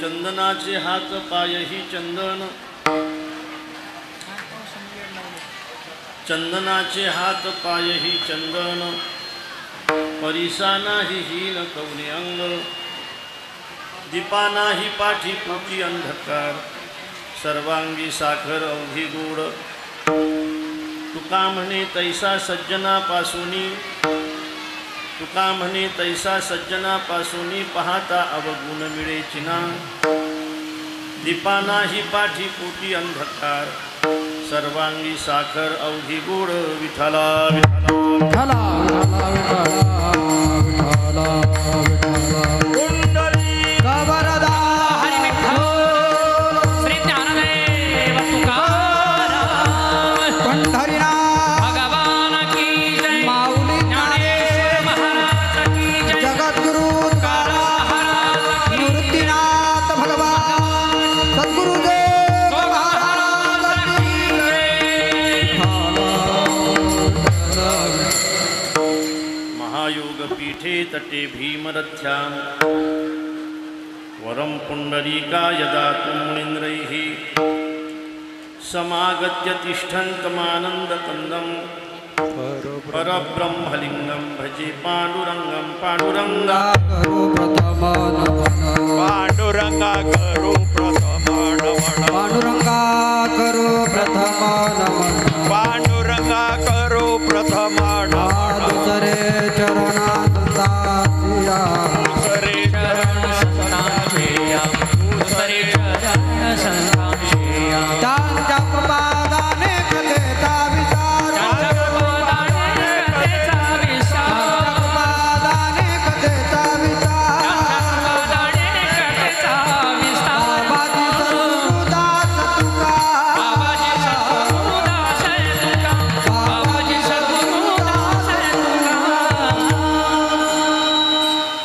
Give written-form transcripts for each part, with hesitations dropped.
चंदनाचे हात पायही चंदन, चंदनाचे हात पायही चंदन, परिसा नाही हीन कवने अंग, दीपा नाही पाठी पोटी अंधकार, सर्वांगी साखर अवघी गोड, तुका म्हणे तैसा सज्जनापासूनी, तुका म्हणे तैसा सज्जनापासूनी, पाहता अवगुण मिळे चिना, दीपा नाही पाठी पोटी अंधकार, सर्वांगी साखर अवघी गोड, विठ्ठला विठ्ठला तटे भीमरथ्यां वरं पुंडरीकाय दातुं मुनीन्द्रैः समागत्य तिष्ठन्तमानन्दकन्दं परब्रह्मलिङ्गं भजे पाण्डुरङ्गं पाण्डुरङ्गा पांडुरंगा करो प्रथम पांडुरंगा करो प्रथम पांडुरंगा करो प्रथम दुसरे चरणा दुसरे चरण संतांशेया दुसरे चरण संतांशेया त्यांच्या पादाने कथेचा विचार पादाने कथेचा विस्तार बाबाजी सद्गुरुदास तुका बाबाजी सद्गुरुदास तुका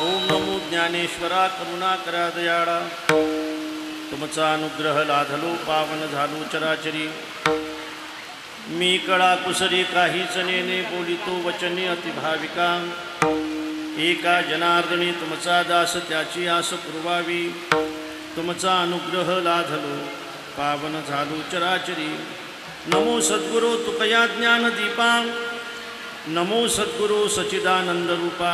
ओम नमो ज्ञानेश्वरा करुणाकरा दयाळा, तुमचा अनुग्रह लाधलो पावन झालो चराचरी, मी कळा कुसरी काहीच नेने बोलितो वचने अतिभाविका, एका जनार्दनी तुमचा दास त्याची आस पुरवावी, तुमचा अनुग्रह लाधलो पावन झालो चराचरी, नमो सद्गुरो तुकया ज्ञानदीपा, नमो सद्गुरो सच्चिदानंद रूपा,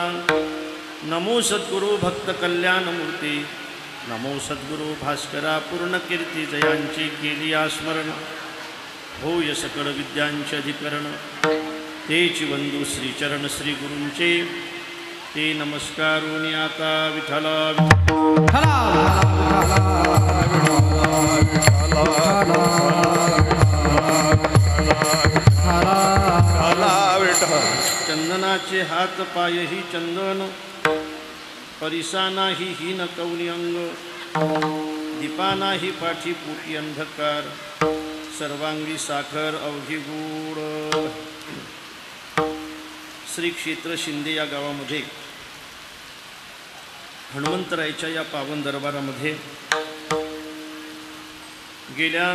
नमो सद्गुरो भक्त कल्याणमूर्ती, नमो सद्गुरो भास्करा पूर्णकीर्ती, जयांची केली स्मरण, होय सकळ विद्यांचे अधिकरण, तेची वंदू श्रीचरण श्री गुरूंचे, ते नमस्कारोनी आता विठ्ठला चंदनाचे हात पायही चंदन, परिसा नाही हीन कवनी अंग, दीपा नाही पाठी पोटी अंधकार, सर्वांगी साखर अवघी गोड. श्री क्षेत्र शिंदे या गावामध्ये हनुमंतरायाच्या या पावन दरबारामध्ये गेल्या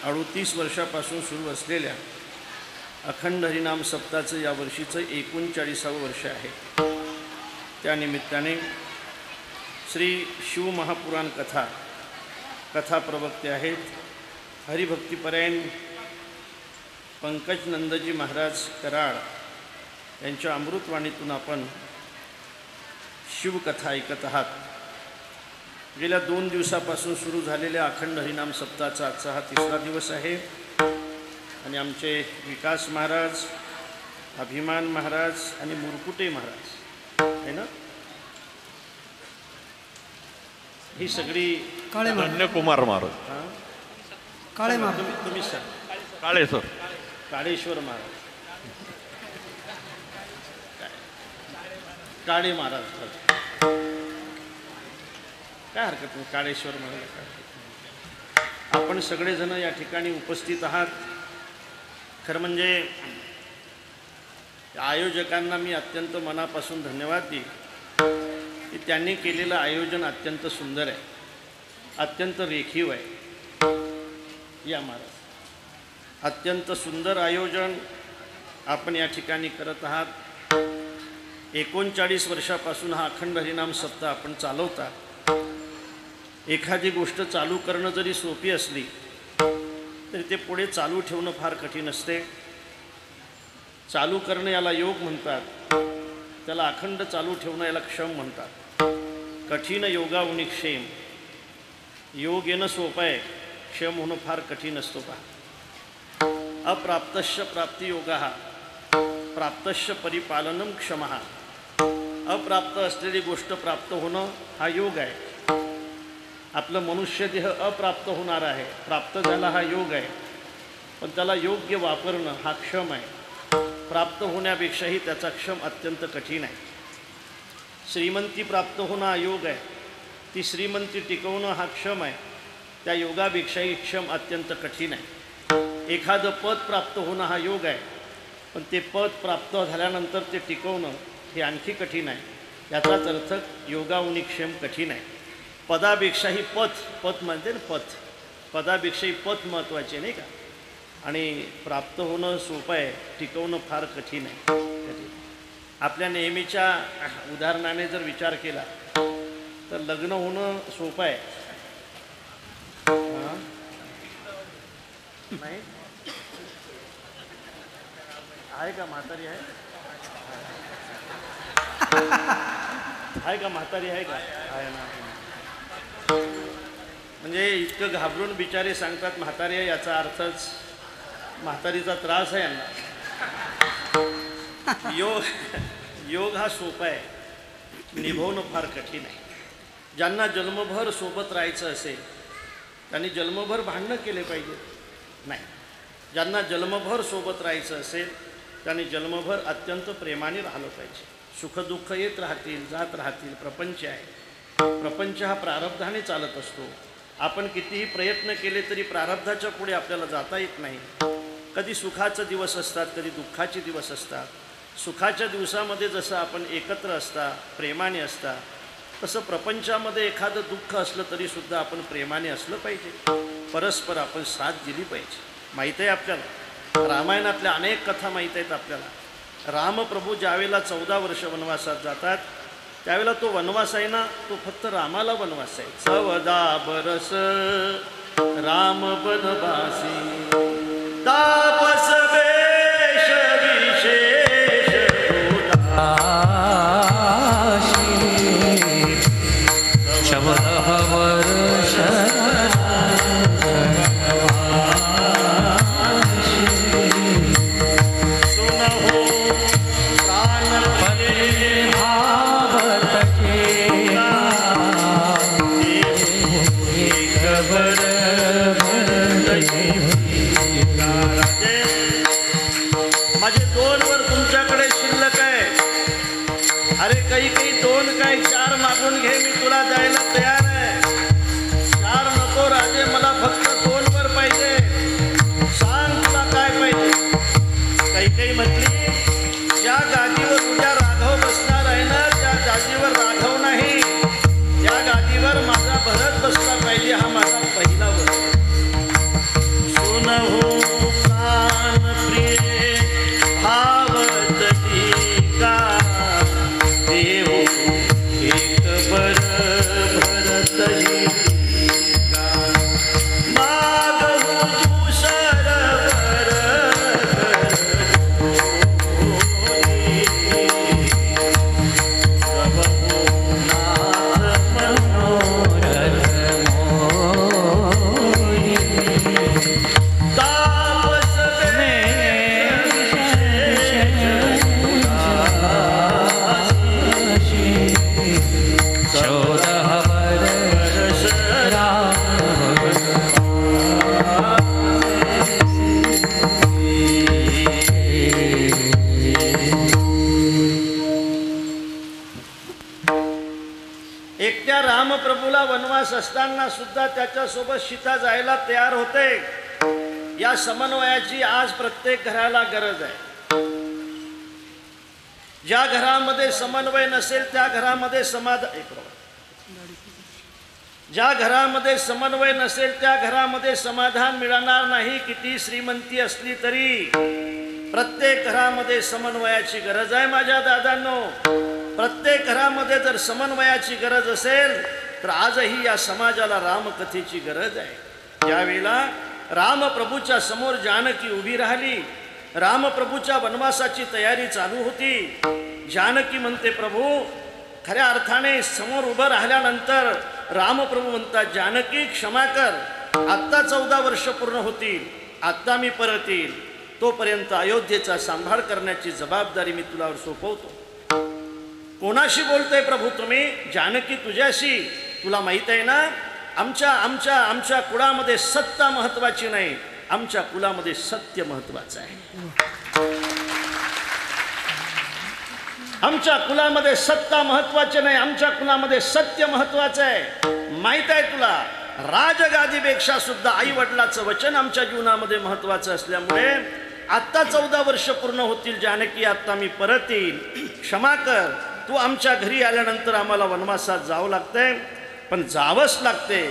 38 वर्षापासून सुरू असलेल्या अखंड हरिनाम सप्ताहाचं या वर्षीचं 39वं वर्ष आहे. त्यानिमित्ताने श्री शिवमहापुराण कथा प्रवक्ते आहेत हरिभक्तिपरायण पंकज नंदजी महाराज कराड यांच्या अमृतवाणीतून आपण शिवकथा ऐकत आहात. गेल्या 2 दिवसापासून सुरू झालेल्या अखंड हरिनाम सप्ताहाचा आजचा हा 3रा दिवस आहे आणि आमचे विकास महाराज, अभिमान महाराज आणि मुरकुटे महाराज आहे ना, ही सगळी कन्याकुमार महाराज काळे महाराज तुम्ही सांग. काळे सर काळेश्वर महाराज, काळे महाराज, काय हरकत नाही, काळेश्वर महाराज. आपण सगळेजण या ठिकाणी उपस्थित आहात. खरं म्हणजे आयोजकांना मी अत्यंत मनापासून धन्यवाद देईन की त्यांनी केलेलं आयोजन अत्यंत सुंदर आहे, अत्यंत रेखीव आहे. या महाराज, अत्यंत सुंदर आयोजन आपण या ठिकाणी करत आहात. 39 वर्षापासून हा अखंड हरिनाम सप्ताह आपण चालवता. एखादी गोष्ट चालू करणं जरी सोपी असली तरी ते पुढे चालू ठेवणं फार कठीण असते. चालू करणं याला योग म्हणतात, त्याला अखंड चालू ठेवणं याला क्षम म्हणतात. कठीण योगावनी क्षेम. योग येणं सोपं आहे, क्षम होणं फार कठीण असतो. पहा, अप्राप्तस्य प्राप्तियोगः प्राप्तस्य परिपालनम क्षमः. अप्राप्त असलेली गोष्ट प्राप्त होणं हा योग आहे. आपलं मनुष्यदेह अप्राप्त होणार आहे, प्राप्त झाला हा योग आहे, पण त्याला योग्य वापरणं हा क्षम आहे. प्राप्त होण्यापेक्षाही त्याचा क्षम अत्यंत कठीण आहे. श्रीमंती प्राप्त होणं हा योग आहे, ती श्रीमंती टिकवणं हा क्षम आहे, त्या योगापेक्षाही क्षम अत्यंत कठीण आहे. एखादं पद प्राप्त होणं हा योग आहे, पण ते पद प्राप्त झाल्यानंतर ते टिकवणं हे आणखी कठीण आहे. याचाच अर्थ योगावनी क्षेम कठीण आहे. पदापेक्षाही पथ म्हणते ना, पदापेक्षाही पथ महत्त्वाचे नाही का. आणि प्राप्त होणं सोपं आहे, टिकवणं फार कठीण आहे. आपल्या नेहमीच्या उदाहरणाने जर विचार केला तर लग्न होणं सोपं आहे. नाही आहे का म्हातारी आहे? आहे का म्हातारी आहे का? आहे ना. म्हणजे इतकं घाबरून बिचारे सांगतात म्हातारी आहे, याचा अर्थच म्हातारीचा त्रास आहे यांना. योग हा सोपा आहे, निभवणं फार कठीण आहे. ज्यांना जन्मभर सोबत राहायचं असेल त्यांनी जन्मभर भांडणं केले पाहिजे नाही. ज्यांना जन्मभर सोबत राहायचं असेल त्यांनी जन्मभर अत्यंत प्रेमाने राहिलं पाहिजे. सुखदुःख येत राहतील, जात राहतील. प्रपंच आहे, प्रपंच हा प्रारब्धाने चालत असतो. आपण कितीही प्रयत्न केले तरी प्रारब्धाच्या पुढे आपल्याला जाता येत नाही. कधी सुखाचे दिवस असतात, कधी दुःखाचे दिवस असतात. सुखाच्या दिवसामध्ये जसं आपण एकत्र असता, प्रेमाने असता, तसं प्रपंचामध्ये एखादं दुःख असलं तरीसुद्धा आपण प्रेमाने असलं पाहिजे. परस्पर आपण साथ दिली पाहिजे. माहीत आहे आपल्याला, रामायणातल्या अनेक कथा माहीत आहेत आपल्याला. रामप्रभू ज्यावेळेला 14 वर्ष वनवासात जातात त्यावेळेला तो वनवास आहे ना, तो फक्त रामाला वनवास आहे. 14 बरस राम बनवासी, तापस वेश विशेष रामप्रभूला वनवास असताना सुद्धा त्याच्यासोबत सीता जायला तयार होते. या समन्वयाची आज प्रत्येक घराला गरज आहे. ज्या घरामध्ये समन्वय नसेल त्या घरामध्ये ज्या घरामध्ये समन्वय नसेल त्या घरामध्ये समाधान मिळणार नाही. किती श्रीमंती असली तरी प्रत्येक घरामध्ये समन्वयाची गरज आहे. माझ्या दादांनो, प्रत्येक घरामध्ये जर समन्वयाची गरज असेल तर आजही या समाजाला रामकथेची गरज आहे. ज्यावेळेला रामप्रभूच्या समोर जानकी उभी राहिली, रामप्रभूच्या वनवासाची तयारी चालू होती. जानकी म्हणते, प्रभू खऱ्या अर्थाने समोर उभं राहिल्यानंतर रामप्रभू म्हणतात, जानकी क्षमा कर, आत्ता 14 वर्ष पूर्ण होतील, आत्ता मी परत येईल, तोपर्यंत अयोध्येचा सांभाळ करण्याची जबाबदारी मी तुलावर सोपवतो. कोणाशी बोलतोय प्रभू तुम्ही? जानकी तुझ्याशी. तुला माहीत आहे ना, आमच्या कुळामध्ये सत्ता महत्वाची नाही, आमच्या कुळामध्ये सत्य महत्वाचं आहे. आमच्या कुळामध्ये सत्ता महत्वाची नाही, आमच्या कुळामध्ये सत्य महत्वाचं आहे. माहीत आहे तुला, राजगादीपेक्षा सुद्धा आई वडिलाचं वचन आमच्या जीवनामध्ये महत्वाचं असल्यामुळे आत्ता 14 वर्ष पूर्ण होतील जानकी, आत्ता मी परत येईल, क्षमा कर. तू आमच्या घरी आल्यानंतर आम्हाला वनवासात जावं लागतंय, पण जावंच लागते,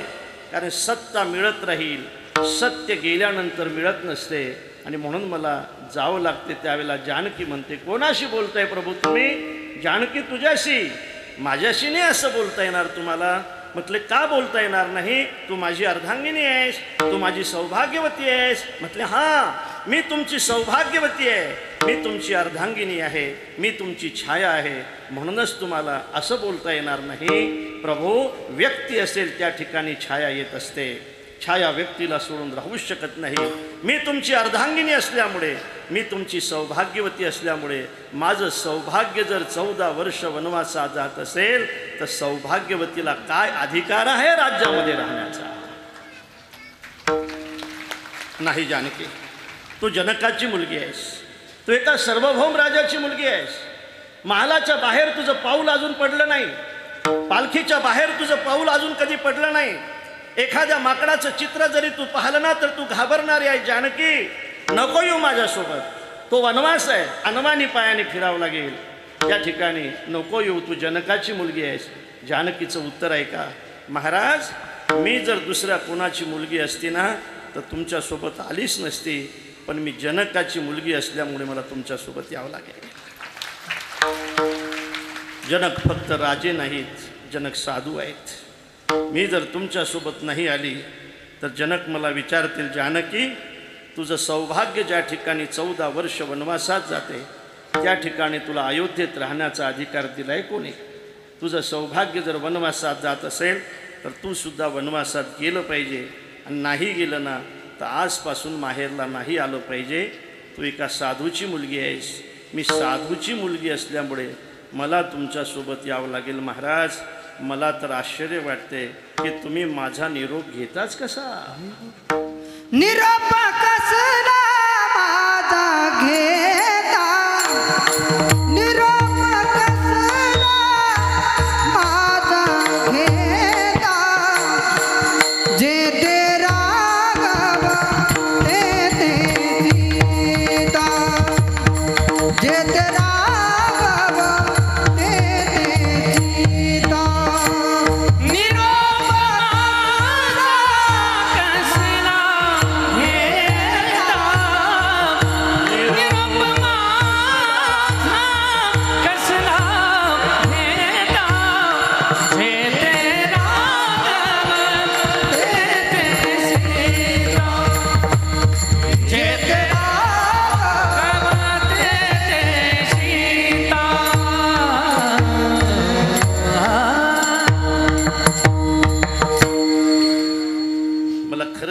कारण सत्ता मिळत राहील, सत्य गेल्यानंतर मिळत नसते, आणि म्हणून मला जावं लागते. त्यावेळेला जानकी म्हणते, कोणाशी बोलताय प्रभू तुम्ही? जानकी तुझ्याशी. माझ्याशी नाही असं बोलता येणार तुम्हाला. म्हटले, का बोलता येणार नाही? तू माझी अर्धांगिनी आहेस, तू माझी सौभाग्यवती आहेस. म्हटले, हां, मी तुमची सौभाग्यवती आहे, मी तुमची अर्धांगिनी आहे, मी तुमची छाया आहे, म्हणूनच तुम्हाला असं बोलता येणार नाही. प्रभू, व्यक्ती असेल त्या ठिकाणी छाया येत असते, छाया व्यक्तीला सोडून राहू शकत नाही. मी तुमची अर्धांगिनी असल्यामुळे, मी तुमची सौभाग्यवती असल्यामुळे, माझं सौभाग्य जर 14 वर्ष वनवासात जात असेल तर सौभाग्यवतीला काय अधिकार आहे राज्यामध्ये राहण्याचा? नाही जानकी, तू जनकाची मुलगी आहेस, तू एका सार्वभौम राजाची मुलगी आहेस. महालाच्या बाहेर तुझं पाऊल अजून पडलं नाही, पालखीच्या बाहेर तुझं पाऊल अजून कधी पडलं नाही. एखाद्या माकडाचं चित्र जरी तू पाहिलं ना तर तू घाबरणारी आहे. जानकी, नको येऊ माझ्यासोबत, तो वनवास आहे, अनवानी पायाने फिरावं लागेल, त्या ठिकाणी नको येऊ, तू जनकाची मुलगी आहेस. जानकीचं उत्तर आहे का, महाराज, मी जर दुसऱ्या कोणाची मुलगी असती ना तर तुमच्यासोबत आलीच नसती, पण मी जनकाची मुलगी असल्यामुळे मला तुमच्यासोबत यावं लागेल. जनक फक्त राजे नाहीत, जनक साधू आहेत. मी जर तुमच्यासोबत नाही आली तर जनक मला विचारतील, जानकी, तुझं सौभाग्य ज्या ठिकाणी 14 वर्ष वनवासात जाते त्या ठिकाणी तुला अयोध्येत राहण्याचा अधिकार दिलाय कोणी? तुझं सौभाग्य जर वनवासात जात असेल तर तू सुद्धा वनवासात गेलं पाहिजे, आणि नाही गेलं ना तर आजपासून माहेरला नाही आलं पाहिजे. तू एका साधूची मुलगी आहेस, मी साधूची मुलगी असल्यामुळे मला तुमच्यासोबत यावं लागेल. महाराज, मला तर आश्चर्य वाटते की तुम्ही माझा निरोप घेताच कसा? निरोप कसला माझा घेता, निरोप कसला माझा घेता, जे ते राघव ते सीता, जे ते राघव ते सीता.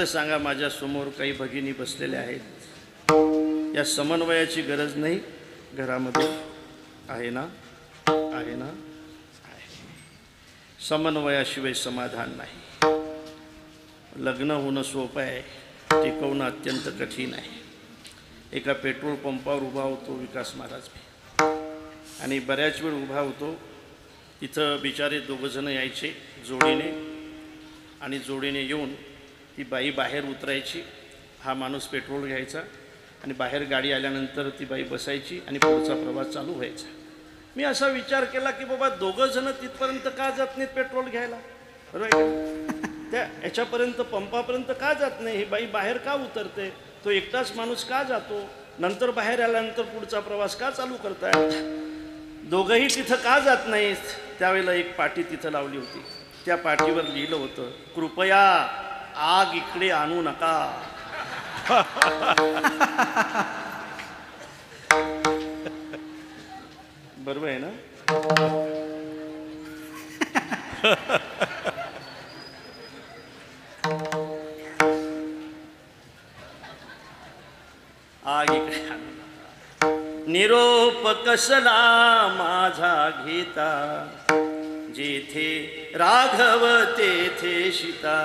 सांगा, माझ्या समोर काही भगिनी बसलेल्या आहेत, या समन्वयाची गरज नाही घरामध्ये? आहे ना? आहे ना? आहे. समन्वयाशिवाय समाधान नाही. लग्न होणं सोपं आहे, टिकवणं अत्यंत कठीण आहे. एका पेट्रोल पंपावर उभा होतो विकास महाराज, आणि बऱ्याच वेळ उभा होतो तिथं बिचारे दोघंजणं यायचे जोडीने, आणि जोडीने येऊन ती बाई बाहेर उतरायची, हा माणूस पेट्रोल घ्यायचा, आणि बाहेर गाडी आल्यानंतर ती बाई बसायची आणि पुढचा प्रवास चालू व्हायचा. मी असा विचार केला की बाबा दोघंजणं तिथपर्यंत का जात नाहीत पेट्रोल घ्यायला? बरोबर, त्या याच्यापर्यंत पंपापर्यंत का जात नाही? ही बाई बाहेर का उतरते? तो एकटाच माणूस का जातो? नंतर बाहेर आल्यानंतर पुढचा प्रवास का चालू करतायत? दोघंही तिथं का जात नाहीत? त्यावेळेला एक पाटी तिथं लावली होती, त्या पाठीवर लिहिलं होतं, कृपया आग इकडे आणू नका. बरोबर आहे ना? आग इकडे आणू नका. निरोप कसला माझा घेता, जेथे राघव तेथे सीता.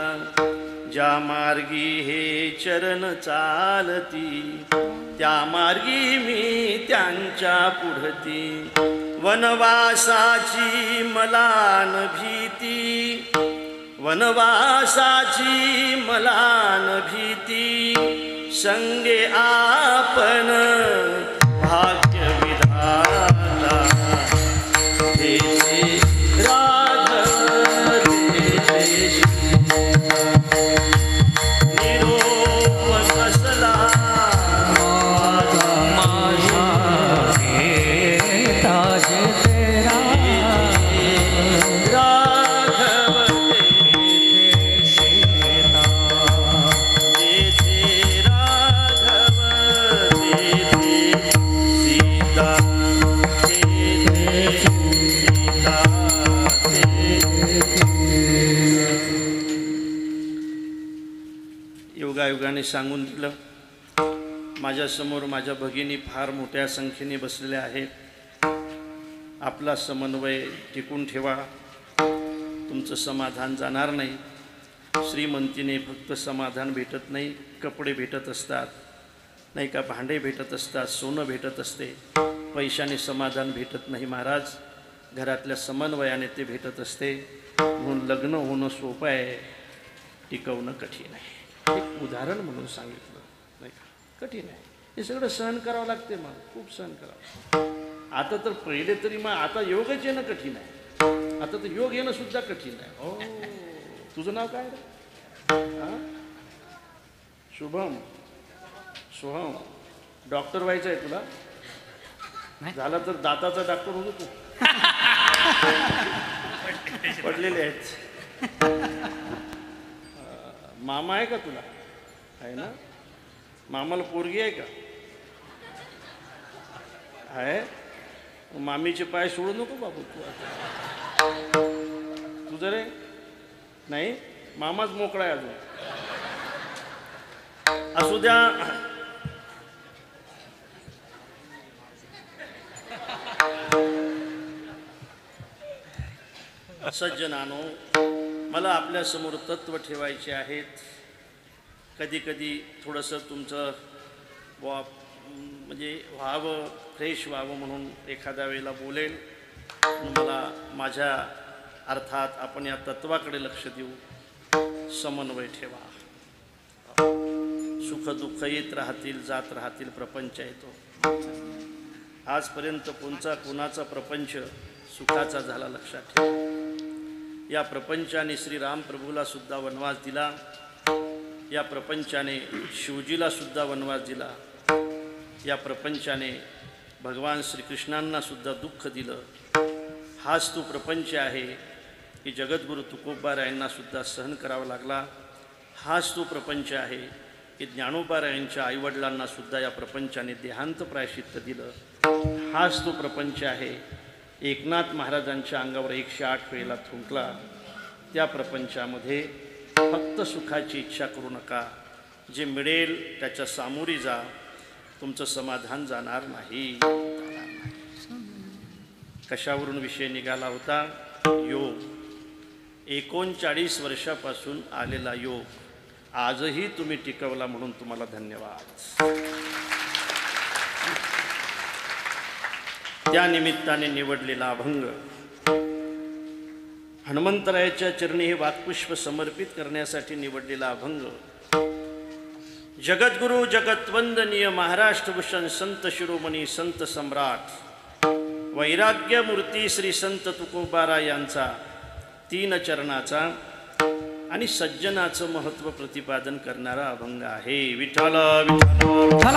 ज्या मार्गी हे चरण चालती, त्या मार्गी मी त्यांच्या पुढती. वनवासाची मला न भीती, वनवासाची मला न भीती. संगे आपण भाग्य विधाता, तेथे राघव तेथे सीता. निरोप कसला योगायोगाने सांगून दिलं. माझ्यासमोर माझ्या भगिनी फार मोठ्या संख्येने बसलेल्या आहेत. आपला समन्वय टिकून ठेवा, तुमचं समाधान जाणार नाही. श्रीमंतीने फक्त समाधान भेटत नाही, कपडे भेटत असतात, नाही का, भांडे भेटत असतात, सोनं भेटत असते. पैशाने समाधान भेटत नाही महाराज, घरातल्या समन्वयाने ते भेटत असते. म्हणून लग्न होणं सोपं आहे, टिकवणं कठीण आहे. एक उदाहरण म्हणून सांगितलं, नाही का, कठीण आहे. हे सगळं सहन करावं लागते, मग खूप सहन करावं. आता तर पहिले तरी मग आता योगच येणं कठीण आहे. आता तर योग येणं सुद्धा कठीण आहे. हो, तुझं नाव काय रे? शुभम, सोहम. डॉक्टर व्हायचं आहे तुला? झालं तर दाताचा डॉक्टर होतो तू. पडलेले आहेत. मामा आहे का तुला? आहे ना? मामाला पोरगी आहे का? आहे. मामीचे पाय सोडू नको बाबू तू. आता तुझं रे नाही, मामाच मोकळा आहे अजून. असू द्या. सज्जनानो, मला आपल्यासमोर तत्व ठेवायचे आहेत. कधी कधी थोडंसं तुमचं म्हणजे व्हावं, फ्रेश व्हावं म्हणून एखाद्या वेळेला बोलेल. मला माझ्या अर्थात आपण या तत्वाकडे लक्ष देऊ. समन्वय ठेवा. सुख दुःख येत राहतील, जात राहतील, प्रपंच येतो. आजपर्यंत कोणाचा प्रपंच सुखाचा झाला लक्षात ठेवा. या प्रपंचाने श्रीराम प्रभूला सुद्धा वनवास दिला. या प्रपंचाने शिवजीला सुद्धा वनवास दिला. या प्रपंचाने भगवान श्रीकृष्णांना सुद्धा दुःख दिलं. हाच तो प्रपंच आहे की जगद्गुरु तुकोबारायांना सुद्धा सहन करावा लागला. हाच तो प्रपंच आहे की ज्ञानोबारायांच्या आईवडिलांना सुद्धा या प्रपंचाने देहांत प्रायश्चित्त दिलं. हाच तो प्रपंच आहे एकनाथ महाराजांच्या अंगावर 108 वेळेला थुंकला. त्या प्रपंचामध्ये फक्त सुखाची इच्छा करू नका. जे मिळेल त्याच्या सामोरी जा, तुमचं समाधान जाणार नाही. कशावरून विषय निघाला होता? योग. 39 वर्षापासून आलेला योग आजही तुम्ही टिकवला म्हणून तुम्हाला धन्यवाद. त्या निमित्ताने निवडलेला अभंग हनुमंतरायाच्या चरणी हे वाक्पुष्प समर्पित करण्यासाठी निवडलेला अभंग जगद्गुरु जगत्वंदनीय महाराष्ट्रभूषण संत शिरोमणी संत सम्राट वैराग्य मूर्ती श्री संत तुकोबारा यांचा 3 चरणाचा आणि सज्जनाचं महत्त्व प्रतिपादन करणारा अभंग आहे. विठ्ठल विठ्ठल विठ्ठल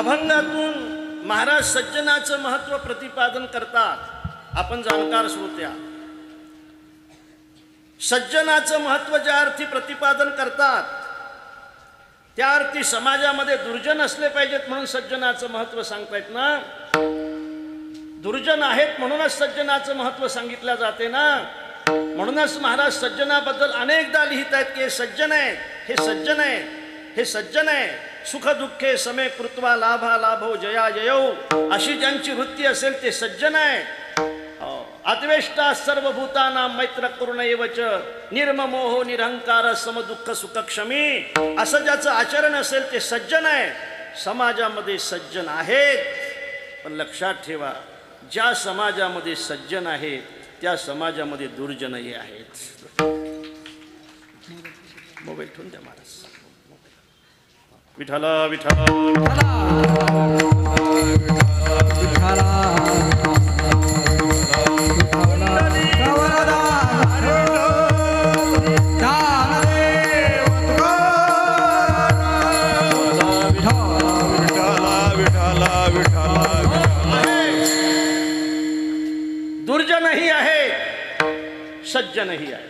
अभंगातून महाराज सज्जनाचं महत्व प्रतिपादन करतात. आपण जाणकार श्रोत्या, सज्जनाचं महत्व ज्या अर्थी प्रतिपादन करतात त्या अर्थी समाजामध्ये दुर्जन असले पाहिजेत म्हणून सज्जनाचं महत्व सांगतायत ना. दुर्जन आहेत म्हणूनच सज्जनाचं महत्व सांगितलं जाते ना. म्हणूनच महाराज सज्जनाबद्दल अनेकदा लिहित आहेत की हे सज्जन आहेत, हे सज्जन आहेत, हे सज्जन आहे. सुख दुःखे समे कृत्वा लाभा लाभो जया जयो अशी ज्यांची वृत्ती असेल ते सज्जन आहे. अद्वेष्टा सर्वभूतानां मैत्र करुणैवच निर्ममोहो निरहंकार समदुःख सुखक्षमी असं ज्याचं आचरण असेल ते सज्जन आहे. समाजामध्ये सज्जन आहेत, पण लक्षात ठेवा ज्या समाजामध्ये सज्जन आहेत त्या समाजामध्ये दुर्जनही आहेत. मोबाईल ठेवून द्या महाराज. विठ्ठला विठ्ठला दुर्जनही आहे, सज्जनही आहे.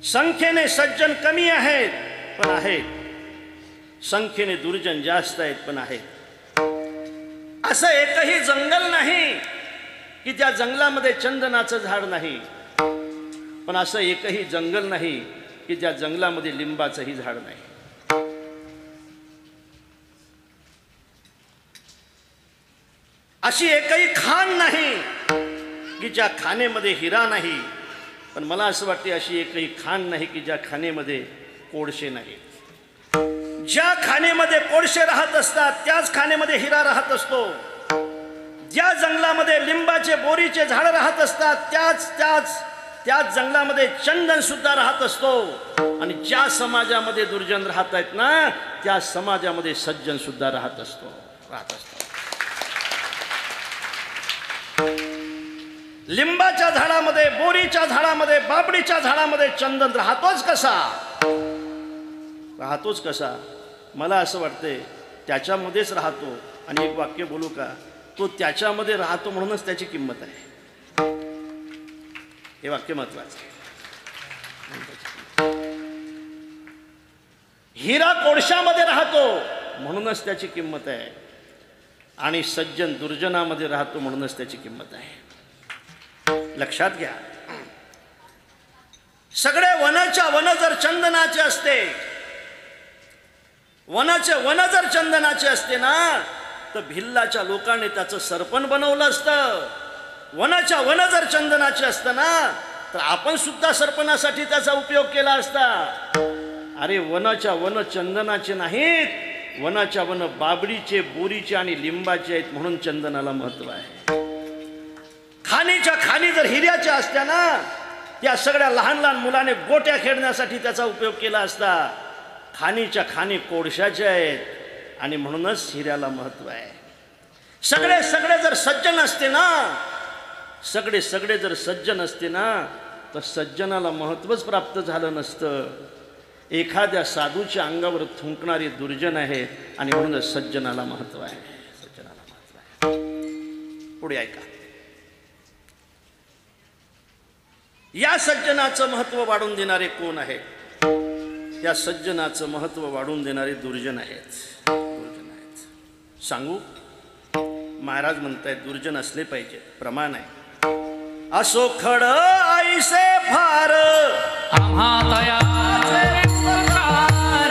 संख्येने सज्जन कमी आहेत पण आहेत, संख्येने दुर्जन जास्त आहेत पण आहेत. असं एकही जंगल नाही की त्या जंगलामध्ये चंदनाचं झाड नाही, पण असं एकही जंगल नाही की त्या जंगलामध्ये लिंबाचंही झाड नाही. अशी एकही खाण नाही की ज्या खाणेमध्ये हिरा नाही, पण मला असं वाटते अशी एकही खाण नाही की ज्या खाणेमध्ये कोळशे नाही. ज्या खाणेमध्ये कोळशे राहत असतात त्याच खाणेमध्ये हिरा राहत असतो. ज्या जंगलामध्ये लिंबाचे बोरीचे झाड राहत असतात त्याच जंगलामध्ये चंदन सुद्धा राहत असतो. आणि ज्या समाजामध्ये दुर्जन राहत आहेत ना त्या समाजामध्ये सज्जन सुद्धा राहत असतो. लिंबाच्या झाडामध्ये, बोरीच्या झाडामध्ये, बाबडीच्या झाडामध्ये चंदन राहतोच कसा? मला असं वाटतंय त्याच्यामध्येच राहतो. आणि एक वाक्य बोलू का, तो त्याच्यामध्ये राहतो म्हणूनच त्याची किंमत आहे. हे वाक्य महत्वाचं आहे. हिरा कोळशामध्ये राहतो म्हणूनच त्याची किंमत आहे, आणि सज्जन दुर्जनामध्ये राहतो म्हणूनच त्याची किंमत आहे. लक्षात घ्या, सगळे वनाच्या वन जर चंदनाचे असते, वनाचे वन जर चंदनाचे असते ना तर भिल्लाच्या लोकांनी त्याचं सरपण बनवलं असतं. वनाच्या वन जर चंदनाचे असतं ना तर आपण सुद्धा सरपणासाठी त्याचा उपयोग केला असता. अरे वनाच्या वन चंदनाचे नाहीत, वनाच्या वन बाबडीचे, बोरीचे आणि लिंबाचे आहेत म्हणून चंदनाला महत्व आहे. खाणीच्या खाणी जर हिऱ्याच्या असत्या ना त्या सगळ्या लहान लहान मुलाने गोट्या खेळण्यासाठी त्याचा उपयोग केला असता. खाणीच्या खाणी कोळशाच्या आहेत आणि म्हणूनच हिऱ्याला महत्व आहे. सगळे जर सज्जन असते ना, सगळे जर सज्जन असते ना तर सज्जनाला महत्वच प्राप्त झालं नसतं. एखाद्या साधूच्या अंगावर थुंकणारे दुर्जन आहेत आणि म्हणूनच सज्जनाला महत्व आहे. सज्जनाला महत्व आहे. पुढे ऐका, या सज्जनाचं महत्व वाढून देणारे कोण आहेत? या सज्जनाचं महत्व वाढून देणारे दुर्जन आहेत. सांगू, महाराज म्हणतायत दुर्जन असले पाहिजे, प्रमाण आहे. असो खड आईसे फार आम्हा तयाचे उपकार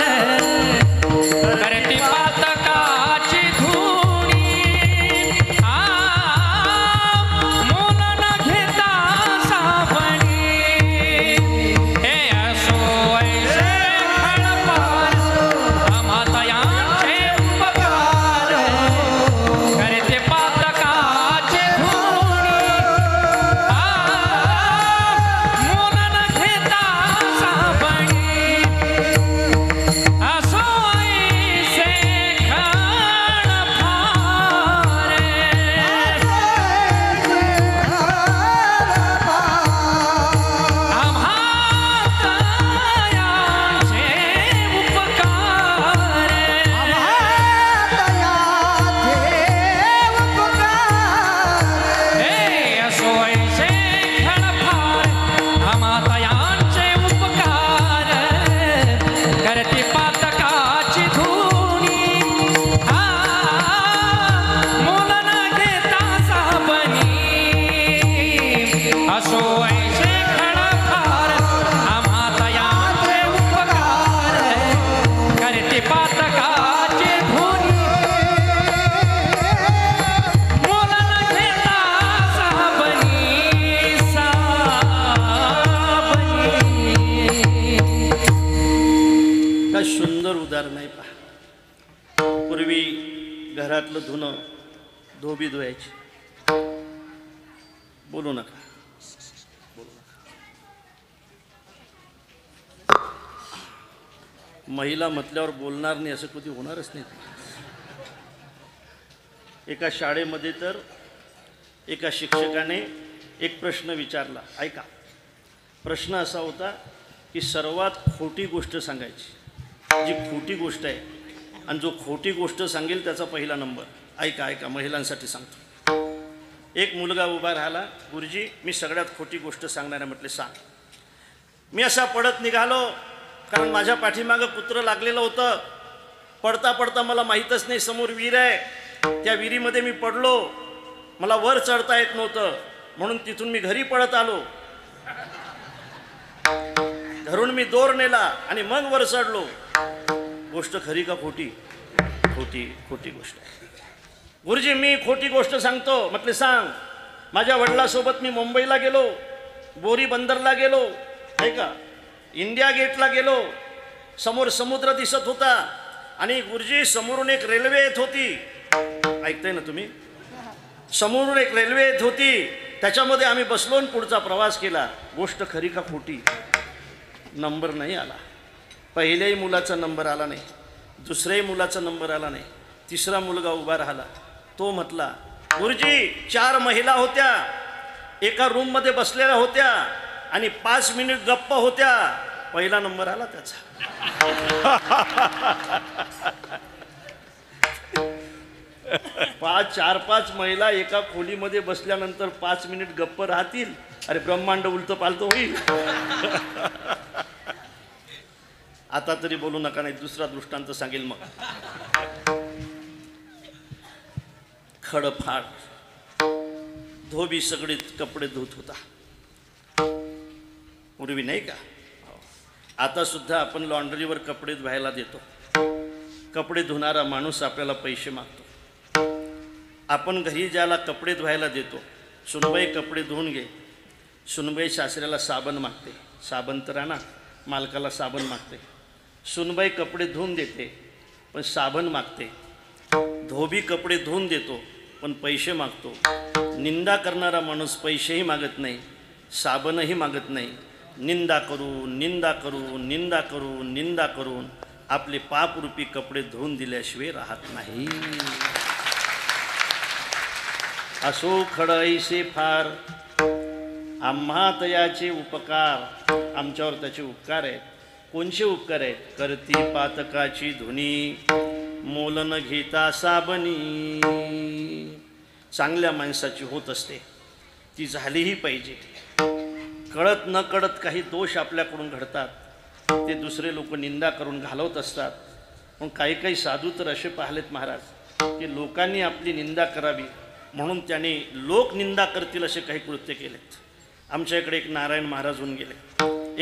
करती पातकाची धुणी मोल न घेता सापणी हे असो ऐसे खडपार आम्हा तयाचे उपकार करती पातकाची धुणी मोल न घेता सापणी सुंदर उदाहरण आहे पहा. पूर्वी घरातलं धुणं धोबी धुवायची. बोलू नका. महिला म्हटल्यावर बोलणार नाही असं कधी होणारच नाही. एका शाळेमध्ये तर एका शिक्षकाने एक प्रश्न विचारला. ऐका, प्रश्न असा होता की सर्वात खोटी गोष्ट सांगायची. जी खोटी गोष्ट आहे आणि जो खोटी गोष्ट सांगेल त्याचा पहिला नंबर. ऐका ऐका, महिलांसाठी सांगतो. एक मुलगा उभा राहिला. गुरुजी, मी सगळ्यात खोटी गोष्ट सांगणार आहे. म्हटले, सांग. मी असा पडत निघालो, कारण माझ्या पाठीमागं कुत्रं लागलेलं होतं. पडता पडता मला माहीतच नाही समोर विहीर आहे. त्या विहिरीमध्ये मी पडलो. मला वर चढता येत नव्हतं, म्हणून तिथून मी घरी पळत आलो. धरून मी दोर नेला आणि मग वर चढलो. गोष्ट खरी का खोटी? खोटी. खोटी गोष्ट आहे. गुरुजी, मी खोटी गोष्ट सांगतो. म्हटले, सांग. माझ्या वडिलांसोबत मी मुंबईला गेलो, बोरी बंदरला गेलो, आहे का, इंडिया गेटला गेलो. समोर समुद्र दिसत होता आणि गुरुजी समोरून एक रेल्वे येत होती. ऐकताय ना तुम्ही? समोरून एक रेल्वे येत होती, त्याच्यामध्ये आम्ही बसलो आणि पुढचा प्रवास केला. गोष्ट खरी का खोटी? नंबर नाही आला. पहिल्याही मुलाचा नंबर आला नाही, दुसऱ्याही मुलाचा नंबर आला नाही. तिसरा मुलगा उभा राहिला. तो म्हटला, गुरुजी 4 महिला होत्या, एका रूममध्ये बसलेल्या होत्या आणि 5 मिनिट गप्पा होत्या. पहिला नंबर आला त्याचा. 4-5 महिला एका खोलीमध्ये बसल्यानंतर 5 मिनिट गप्प राहतील. अरे ब्रह्मांड उलतं पालतं होईल. आता तरी बोलू नका, नाही दुसरा दृष्टांत सांगेल मग. खडफाड धोबी सगळीत कपडे धुत होता. पूर्वी नाही का? आता सुद्धा आपण लॉन्ड्रीवर कपडे धुवायला देतो. कपडे धुणारा माणूस आपल्याला पैसे मागतो. आपण घरी ज्याला कपडे धुवायला देतो, सुनबाई कपडे धुवून घे, सुनबाई सासऱ्याला साबण मागते. साबण तर आणा, मालकाला साबण मागते. सुनबाई कपडे धुवून देते पण साबण मागते. धोबी कपडे धुवून देतो पण पैसे मागतो. निंदा करणारा माणूस पैसेही मागत नाही, साबणही मागत नाही. निंदा करून निंदा करून निंदा करून निंदा करून आपले पापरूपी कपडे धुवून दिल्याशिवाय राहत नाही. असो खडईसे फार आम्हा तयाचे उपकार. आमच्यावर त्याचे उपकार आहेत. कोणचे उपकार आहेत? करती पातकाची धुनी, मोल न घेता साबणी. चांगल्या माणसाची होत असते, ती झालीही पाहिजे. कळत न कळत काही दोष आपल्याकडून घडतात, ते दुसरे लोक निंदा करून घालवत असतात. पण काही काही साधू तर असे पाहिलेत महाराज की लोकांनी आपली निंदा करावी म्हणून त्यांनी लोक निंदा करतील असे काही कृत्य केलेत. आमच्या इकडे एक नारायण महाराज होऊन गेले.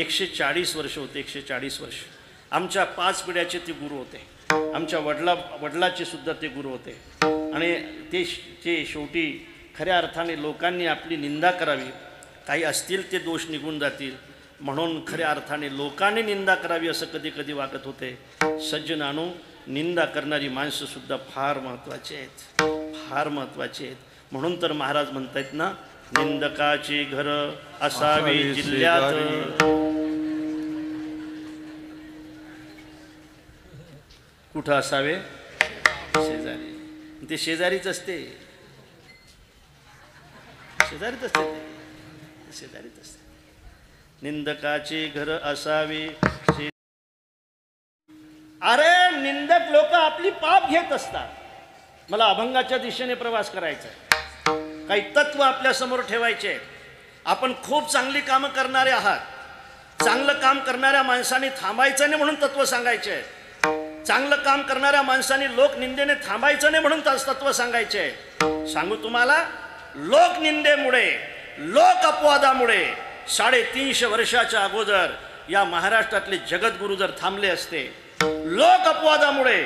140 वर्ष होते. 140 वर्ष. आमच्या 5 पिढ्याचे ते गुरु होते. आमच्या वडिलाचे सुद्धा ते गुरु होते. आणि ते शेवटी खऱ्या अर्थाने लोकांनी आपली निंदा करावी, काही असतील ते दोष निघून जातील म्हणून खऱ्या अर्थाने लोकांनी निंदा करावी असं कधी कधी वागत होते. सज्जनानो, निंदा करणारी माणसंसुद्धा फार महत्त्वाची आहेत, फार महत्त्वाची आहेत. म्हणून तर महाराज म्हणतायत ना, निंदकाचे घर असावे जिल्ह्यात. कुठं असावे? शेजारी. ते शेजारीच असते, शेजारीच असते, ते शेजारीच असते. निंदकाचे घर असावे. अरे निंदक लोक आपली पाप घेत असतात. मला अभंगाच्या दिशेने प्रवास करायचा आहे. काही तत्व आपल्या समोर ठेवायचे. आपण खूप चांगली कामं करणारे आहात. चांगलं काम करणाऱ्या माणसाने थांबायचं नाही म्हणून तत्व सांगायचे आहे. चांगलं काम करणाऱ्या माणसाने लोक निंदेने थांबायचं नाही म्हणून तत्व सांगायचे आहे. सांगू तुम्हाला, लोक निंदेमुळे, लोक अपवादामुळे 350 वर्षाच्या अगोदर या महाराष्ट्रातले जगद्गुरू जर थांबले असते, लोक अपवादामुळे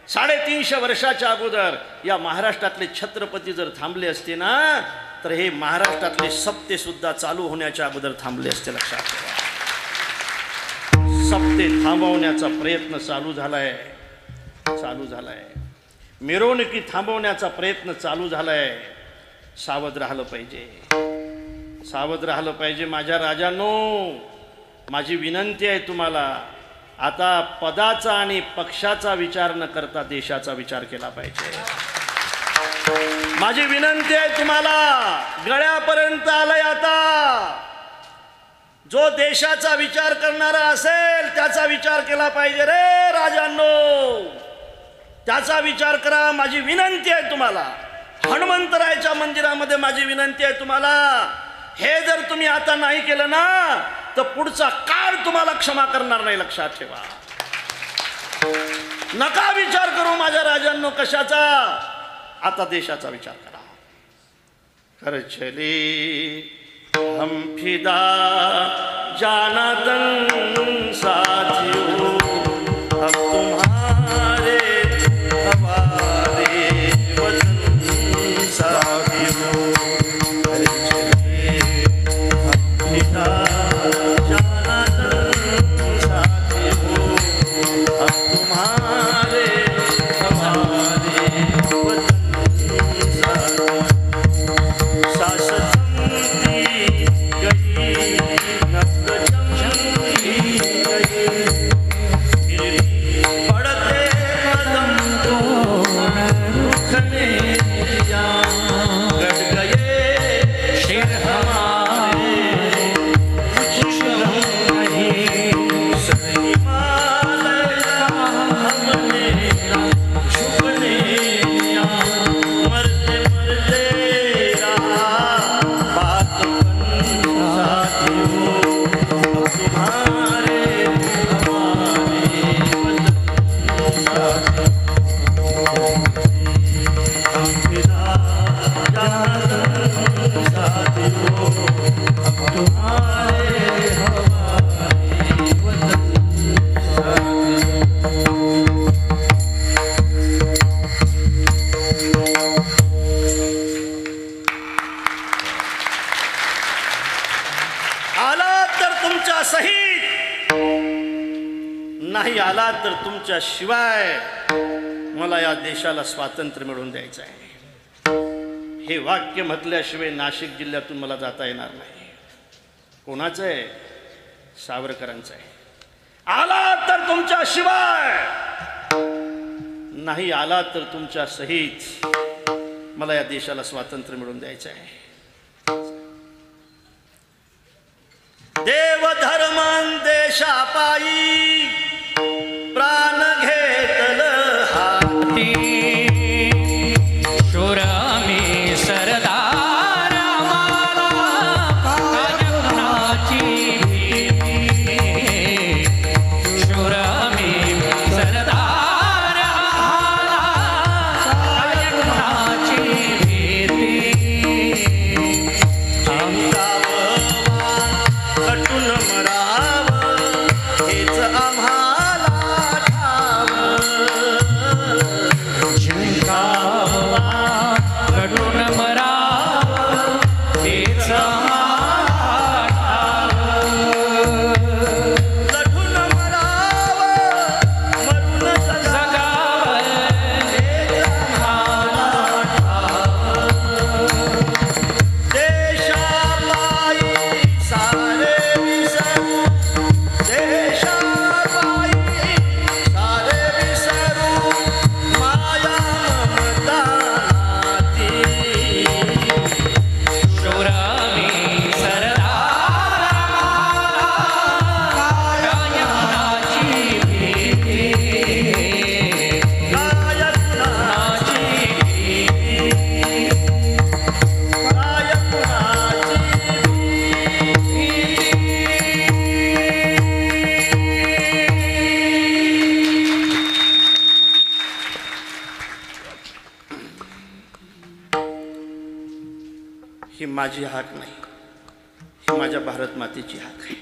350 वर्षाच्या अगोदर या महाराष्ट्रातले छत्रपती जर थांबले असते ना, तर हे महाराष्ट्रातले सप्ते सुद्धा चालू होण्याच्या अगोदर थांबले असते. लक्षात ठेवा. सप्ते थांबवण्याचा प्रयत्न चालू झालाय. मिरवणुकी थांबवण्याचा प्रयत्न चालू झालाय. सावध राहिलं पाहिजे माझ्या राजांनो. माझी विनंती आहे तुम्हाला, आता पदाचा आणि पक्षाचा विचार न करता देशाचा विचार केला पाहिजे. माझी विनंती आहे तुम्हाला, गळ्यापर्यंत आलंय आता. जो देशाचा विचार करणारा असेल त्याचा विचार केला पाहिजे रे राजांनो. त्याचा विचार करा. माझी विनंती आहे तुम्हाला, हनुमंतरायाच्या मंदिरामध्ये माझी विनंती आहे तुम्हाला. हे जर तुम्ही आता नाही केलं ना तर पुढचा काळ तुम्हाला क्षमा करणार नाही, लक्षात ठेवा. नका विचार करू माझ्या राजांनो कशाचा, आता देशाचा विचार करा. कर चले हम फिदा जाना तन साथियों, अब तुम्हारे हवाले वतन साथियों. कर चले हम फिदा जाना तन साथियों, अब तुम्हारे हवाले वतन साथियों. शासन नाही आला तर तुमच्या शिवाय मला या देशाला स्वातंत्र्य मिळवून द्यायचं आहे. हे वाक्य म्हटल्याशिवाय नाशिक जिल्ह्यातून मला जाता येणार नाही. कोणाचं आहे? सावरकरांचं आहे. आला तर तुमच्या शिवाय, नाही आला तर तुमच्या सहित मला या देशाला स्वातंत्र्य मिळवून द्यायचं आहे. देव धर्मान देशापायी प्राण घेतल हाती, शूर मी सरदार आम्हाला कायमनाची भीती. शूर मी सरदार आम्हाला कायमनाची भीती. कटून मराव हेच आम्हाला ठाव. जिंकावा कटून मराव हेच आम्हाला ठाव. लढून मराव मरून जगाव हेच आम्हाला ठाव. देशापायी सारे विसरू, देशापायी सारे विसरू, माया ममता नाती. शूर मी सरदार आम्हाला कायमनाची भीती. कायकुणाची ही माझी हाक नाही, ही माझ्या भारत मातेची हाक आहे.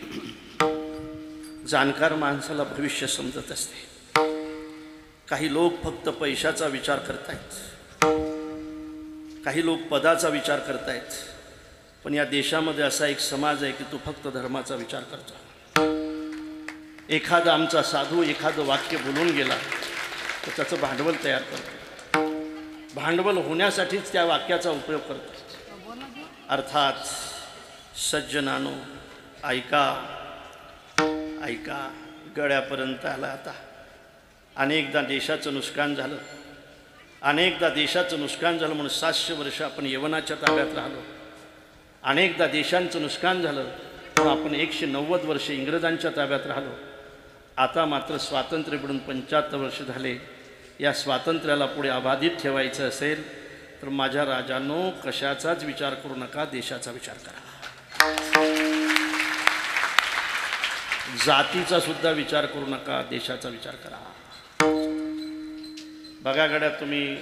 जाणकार माणसाला भविष्य समजत असते. काही लोक फक्त पैशाचा विचार करतायत, काही लोक पदाचा विचार करतायत. पण या देशामध्ये असा एक समाज आहे की तो फक्त धर्माचा विचार करतो. एखादा आमचा साधू एखादं वाक्य बोलून गेला तर त्याचं भांडवल तयार करतो, भांडवल होण्यासाठीच त्या वाक्याचा उपयोग करतो. अर्थात सज्जनानो ऐका ऐका, गळ्यापर्यंत आला आता. अनेकदा देशाचं नुकसान झालं, अनेकदा देशाचं नुकसान झालं म्हणून 700 वर्ष आपण यवनाच्या ताब्यात राहिलो. अनेकदा देशांचं नुकसान झालं म्हणून आपण 190 वर्ष इंग्रजांच्या ताब्यात राहिलो. आता मात्र स्वातंत्र्य मिळून 75 वर्ष झाले. या स्वातंत्र्याला पुढे अबाधित ठेवायचं असेल तर माझ्या राजांनो कशाचाच विचार करू नका, देशाचा विचार करा. जातीचा सुद्धा विचार करू नका, देशाचा विचार करा. बघा गड्या, तुम्ही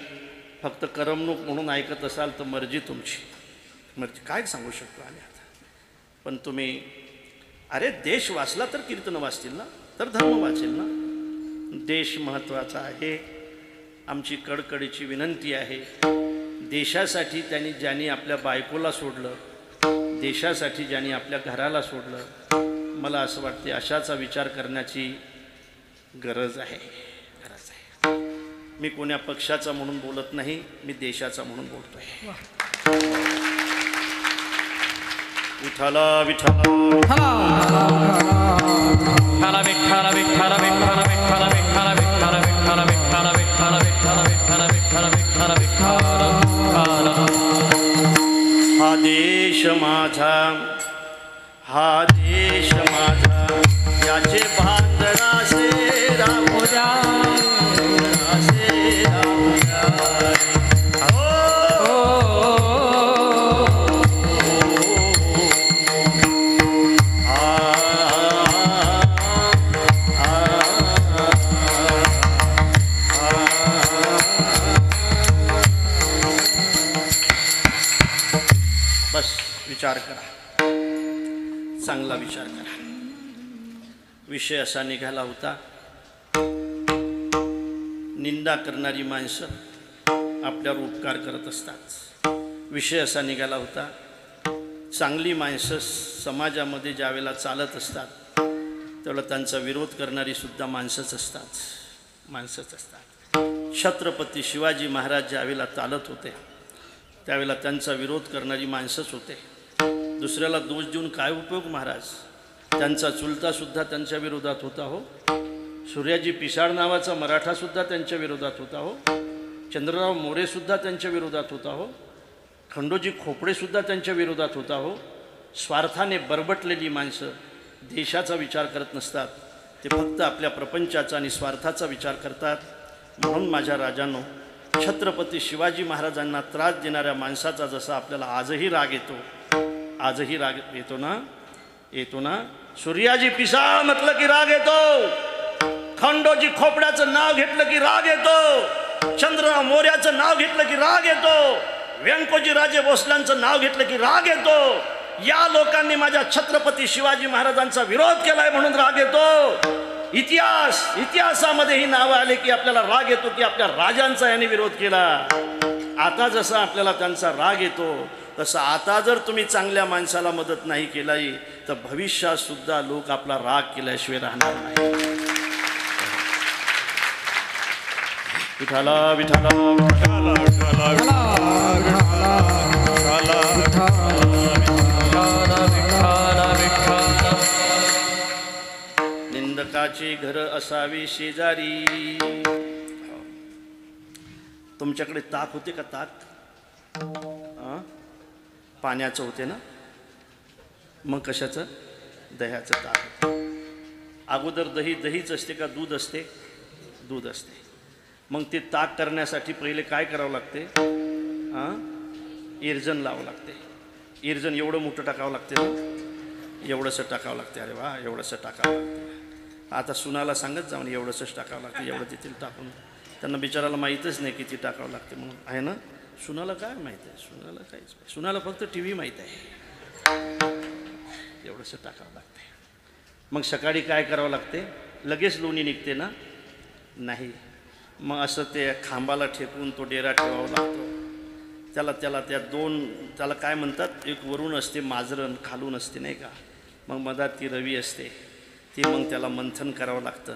फक्त करमणूक म्हणून ऐकत असाल तर मर्जी तुमची, मर्जी काय सांगू शकतो आम्ही आता. पण तुम्ही अरे देश वाचला तर कीर्तन वाचतील ना, तर धर्म वाचेल ना. देश महत्त्वाचा आहे. आमची कडकडीची विनंती आहे, देशासाठी ज्यांनी आपल्या बायकोला सोडलं, देशासाठी ज्यांनी आपल्या घराला सोडलं, मला असं वाटते अशाचा विचार करण्याची गरज आहे, गरज आहे. मी कोण्या पक्षाचा म्हणून बोलत नाही, मी देशाचा म्हणून बोलतोय. विठ्ठला विठ्ठला विठ्ठला विठ्ठला विठ्ठला विठ्ठला विठ्ठला विठ्ठला विठ्ठला विठ्ठला विठ्ठला विठ्ठला विठ्ठला विठ्ठला विठ्ठला विठ्ठला. हा देश माझा, हा देश माझा, याचे भांडणासे राहू द्या, असे राहू द्या. बस विचार करा, चांगला विचार करा. विषय असा निघाला होता, निंदा करणारी माणसं आपल्यावर उपकार करत असतात. विषय असा निघाला होता, चांगली माणसं समाजामध्ये ज्यावेळेला चालत असतात त्यावेळेला त्यांचा विरोध करणारी सुद्धा माणसंच असतात, माणसंच असतात. छत्रपती शिवाजी महाराज ज्यावेळेला चालत होते त्यावेळेला त्यांचा विरोध करणारी माणसंच होते. दुसऱ्याला दोष देऊन काय उपयोग महाराज. त्यांचा चुलतासुद्धा त्यांच्या विरोधात होता हो. सूर्याजी पिसाळ नावाचा मराठासुद्धा त्यांच्या विरोधात होता हो. चंद्रराव मोरेसुद्धा त्यांच्या विरोधात होता हो. खंडोजी खोपडेसुद्धा त्यांच्या विरोधात होता हो. स्वार्थाने बरबटलेली माणसं देशाचा विचार करत नसतात, ते फक्त आपल्या प्रपंचाचा आणि स्वार्थाचा विचार करतात. म्हणून माझ्या राजांनो, छत्रपती शिवाजी महाराजांना त्रास देणाऱ्या माणसाचा जसा आपल्याला आजही राग येतो, आजही राग येतो ना, येतो ना. सूर्याजी पिसाळ म्हटलं की राग येतो, खंडोजी खोपड्याचं नाव घेतलं की राग येतो, चंद्रराव मोर्याचं नाव घेतलं की राग येतो, व्यंकोजी राजे भोसल्यांचं नाव घेतलं की राग येतो. या लोकांनी माझ्या छत्रपती शिवाजी महाराजांचा विरोध केलाय म्हणून राग येतो. इतिहासामध्ये ही नावं आले की आपल्याला राग येतो की आपल्या राजांचा याने विरोध केला. आता जसा आपल्याला त्यांचा राग येतो तसं आता जर तुम्ही चांगल्या माणसाला मदत नाही केली तर भविष्यात सुद्धा लोक आपला राग केल्याशिवाय राहणार नाही. विठ्ठला विठ्ठला विठ्ठला विठ्ठला निंदकाची घर असावी शेजारी. तुमच्याकडे ताक होते का? ताक पाण्याचं होते ना, मग कशाचं? दह्याचं ताक. अगोदर दहीच असते का दूध असते? दूध असते. मग ते ताक करण्यासाठी पहिले काय करावं लागते? इरजण लावावं लागते. इरजण एवढं मोठं टाकावं लागते ना, एवढंसं टाकावं लागते. अरे वा, एवढंसं टाकावं लागते. आता सुनाला सांगत जाऊन एवढंसंच टाकावं लागते, एवढं तिथे टाकून. त्यांना बिचाराला माहीतच नाही किती टाकावं लागते म्हणून, आहे ना. सुनाला काय माहीत आहे? सुनाला काहीच नाही. सुनाला फक्त TV माहीत आहे. एवढंसं टाकावं लागते. मग सकाळी काय करावं लागते? लगेच लोणी निघते ना? नाही. मग असं ते खांबाला ठेकून तो डेरा ठेवावा लागतो. त्याला काय म्हणतात, एक वरून असते माजरण, खालून असते नाही का. मग मधात ती रवी असते. ती मग त्याला मंथन करावं लागतं.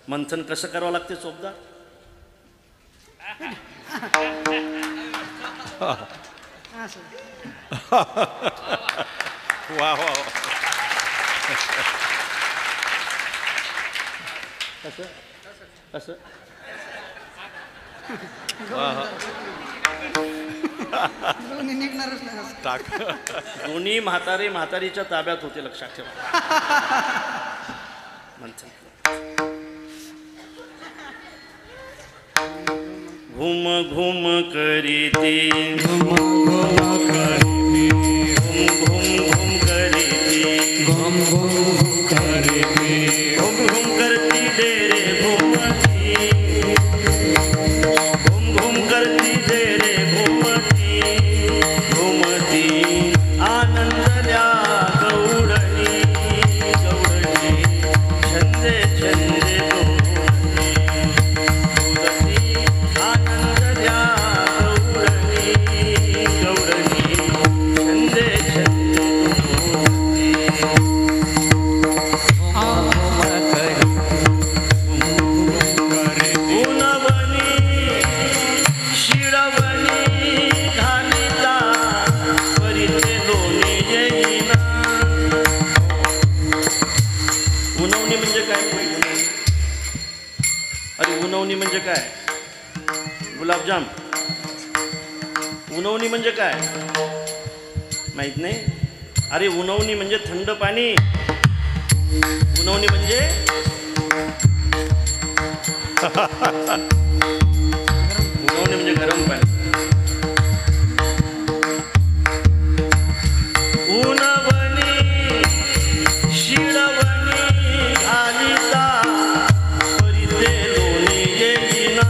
मंथन कसं करावं लागते चोपदार? असं वा वा कसं कसं दोन्ही निघणारच नाही असं. टाक दोन्ही म्हातारे म्हातारीच्या ताब्यात होते, लक्षात ठेवा. मंथन. घुम घुम करीती घुम घुम करीती घुम घुम करती दे रे घुमती घुम करती दे रे घुमती घुमती आनंदल्या गौडणी गौडणी छंदे छंदे गौडती आनंदल्या गौडणी गौडणी छंदे छंदे उनवणी शिडवणी घालिता परिते दोन्ही येईना. उनवणी म्हणजे काय? अरे उनवणी म्हणजे काय? गुलाबजाम. उनवणी म्हणजे काय माहित नाही? अरे उनवणी म्हणजे थंड पाणी. उनवणी म्हणजे उनवणी म्हणजे गरम पाणी. उनवणी शिडवणी घालिता परिते दोन्ही येईना.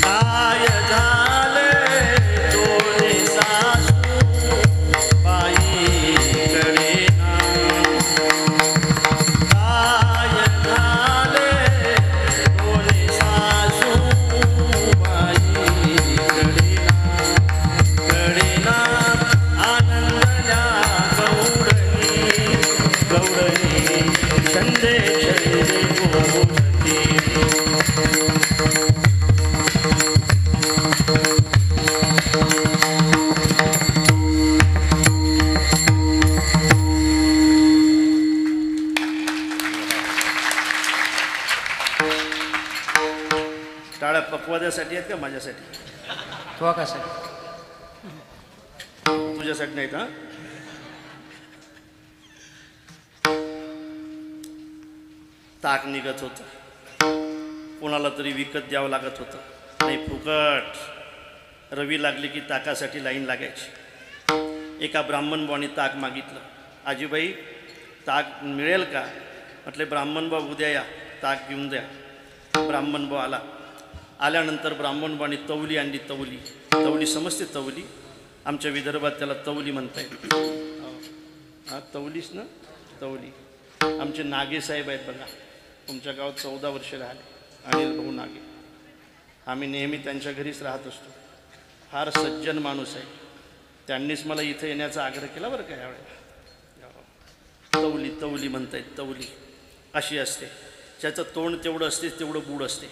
काय झाले दोन्ही सासू बाईकडे ना. काय झाले दोन्ही सासू बाईकडे ना. आनंदल्या गौडणी गौडणी छंदे छंदे गोमती. टाळ्या पक्वाद्यासाठी आहेत का माझ्यासाठी? तो कसा तुझ्यासाठी नाहीत हा. ताक निघत होतं, कोणाला तरी विकत द्यावं लागत होतं. नाही फुकट. रवी लागली की ताकासाठी लाईन लागायची. एका ब्राह्मण बुवाने ताक मागितलं. आजीबाई ताक मिळेल का? म्हटले ब्राह्मण बुवा उद्या या, ताक घेऊन द्या. ब्राह्मण बुवा आला. आल्यानंतर ब्राह्मण बुवाने तवली आणली. तवली तवली समजते? तवली आमच्या विदर्भात त्याला तवली म्हणता येईल. हा तवलीच ना. तवली. आमचे नागे साहेब आहेत बघा, तुमच्या गावात 14 वर्ष राहिले. अनिल भाऊ नागे. आम्ही नेहमी त्यांच्या घरीच राहत असतो. फार सज्जन माणूस आहे. त्यांनीच मला इथं येण्याचा आग्रह केला बरं का यावेळेला. तवली तवली म्हणतायत. तवली अशी असते, ज्याचं तोंड तेवढं असते तेवढं बूड असते.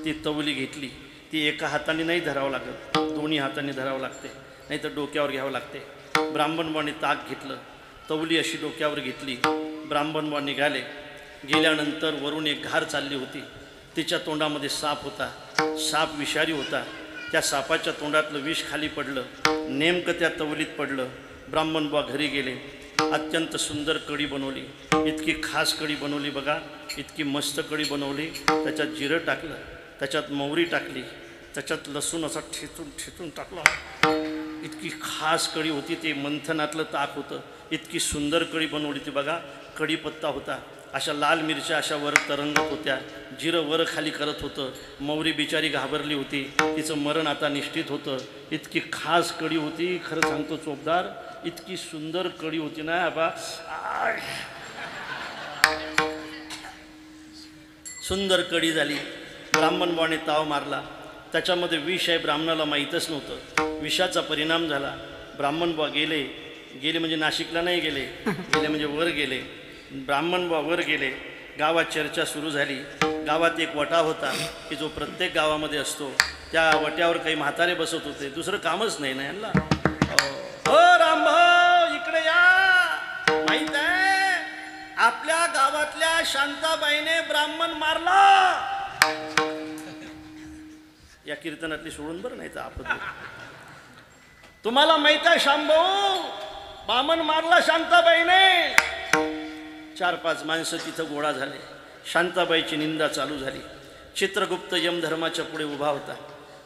ती तवली घेतली. ती एका हाताने नाही धरावं लागत, दोन्ही हाताने धरावं लागते, नाही तर डोक्यावर घ्यावं लागते. ब्राह्मणबाने ताक घेतलं. तवली अशी डोक्यावर घेतली. ब्राह्मणबा निघाले. गेल्यानंतर वरून एक घार चालली होती. तिच्या तोंडामध्ये साप होता. साप विषारी होता. त्या सापाच्या तोंडातलं विष खाली पडलं. नेमकं त्या तवलीत पडलं. ब्राह्मणबा घरी गेले. अत्यंत सुंदर कढी बनवली. इतकी खास कढी बनवली बघा. इतकी मस्त कढी बनवली. त्याच्यात जिरं टाकलं, त्याच्यात मोहरी टाकली, त्याच्यात लसूण असा ठेचून टाकला. इतकी खास कढी होती. ते मंथनातलं ताक होतं. इतकी सुंदर कढी बनवली ती बघा. कढीपत्ता होता. अशा लाल मिरच्या अशा वर तरंगत होत्या. जिरं वर खाली करत होतं. मोहरी बिचारी घाबरली होती. तिचं मरण आता निश्चित होतं. इतकी खास कढी होती. खरं सांगतो चोपदार, इतकी सुंदर कढी होती ना आबा. सुंदर कढी झाली. ब्राह्मणबाने ताव मारला. त्याच्यामध्ये विष आहे, ब्राह्मणाला माहीतच नव्हतं. विषाचा परिणाम झाला. ब्राह्मणबा गेले. गेले म्हणजे नाशिकला नाही गेले, गेले म्हणजे वर गेले. ब्राह्मण वर गेले. गावात चर्चा सुरू झाली. गावात एक वटा होता की जो प्रत्येक गावामध्ये असतो. त्या वट्यावर काही म्हातारे बसत होते, दुसरं कामच नाही ना यांना. हो रामभाऊ इकडे या, माहित आहे आपल्या गावातल्या शांताबाईने ब्राह्मण मारला. या कीर्तनातली सोडून बरं, नाही तर आपण तुम्हाला माहित आहे शांभाऊ ब्राह्मण मारला शांताबाईने. 4-5 माणसं तिथं गोळा झाले. शांताबाईची निंदा चालू झाली. चित्रगुप्त यमधर्माच्या पुढे उभा होता.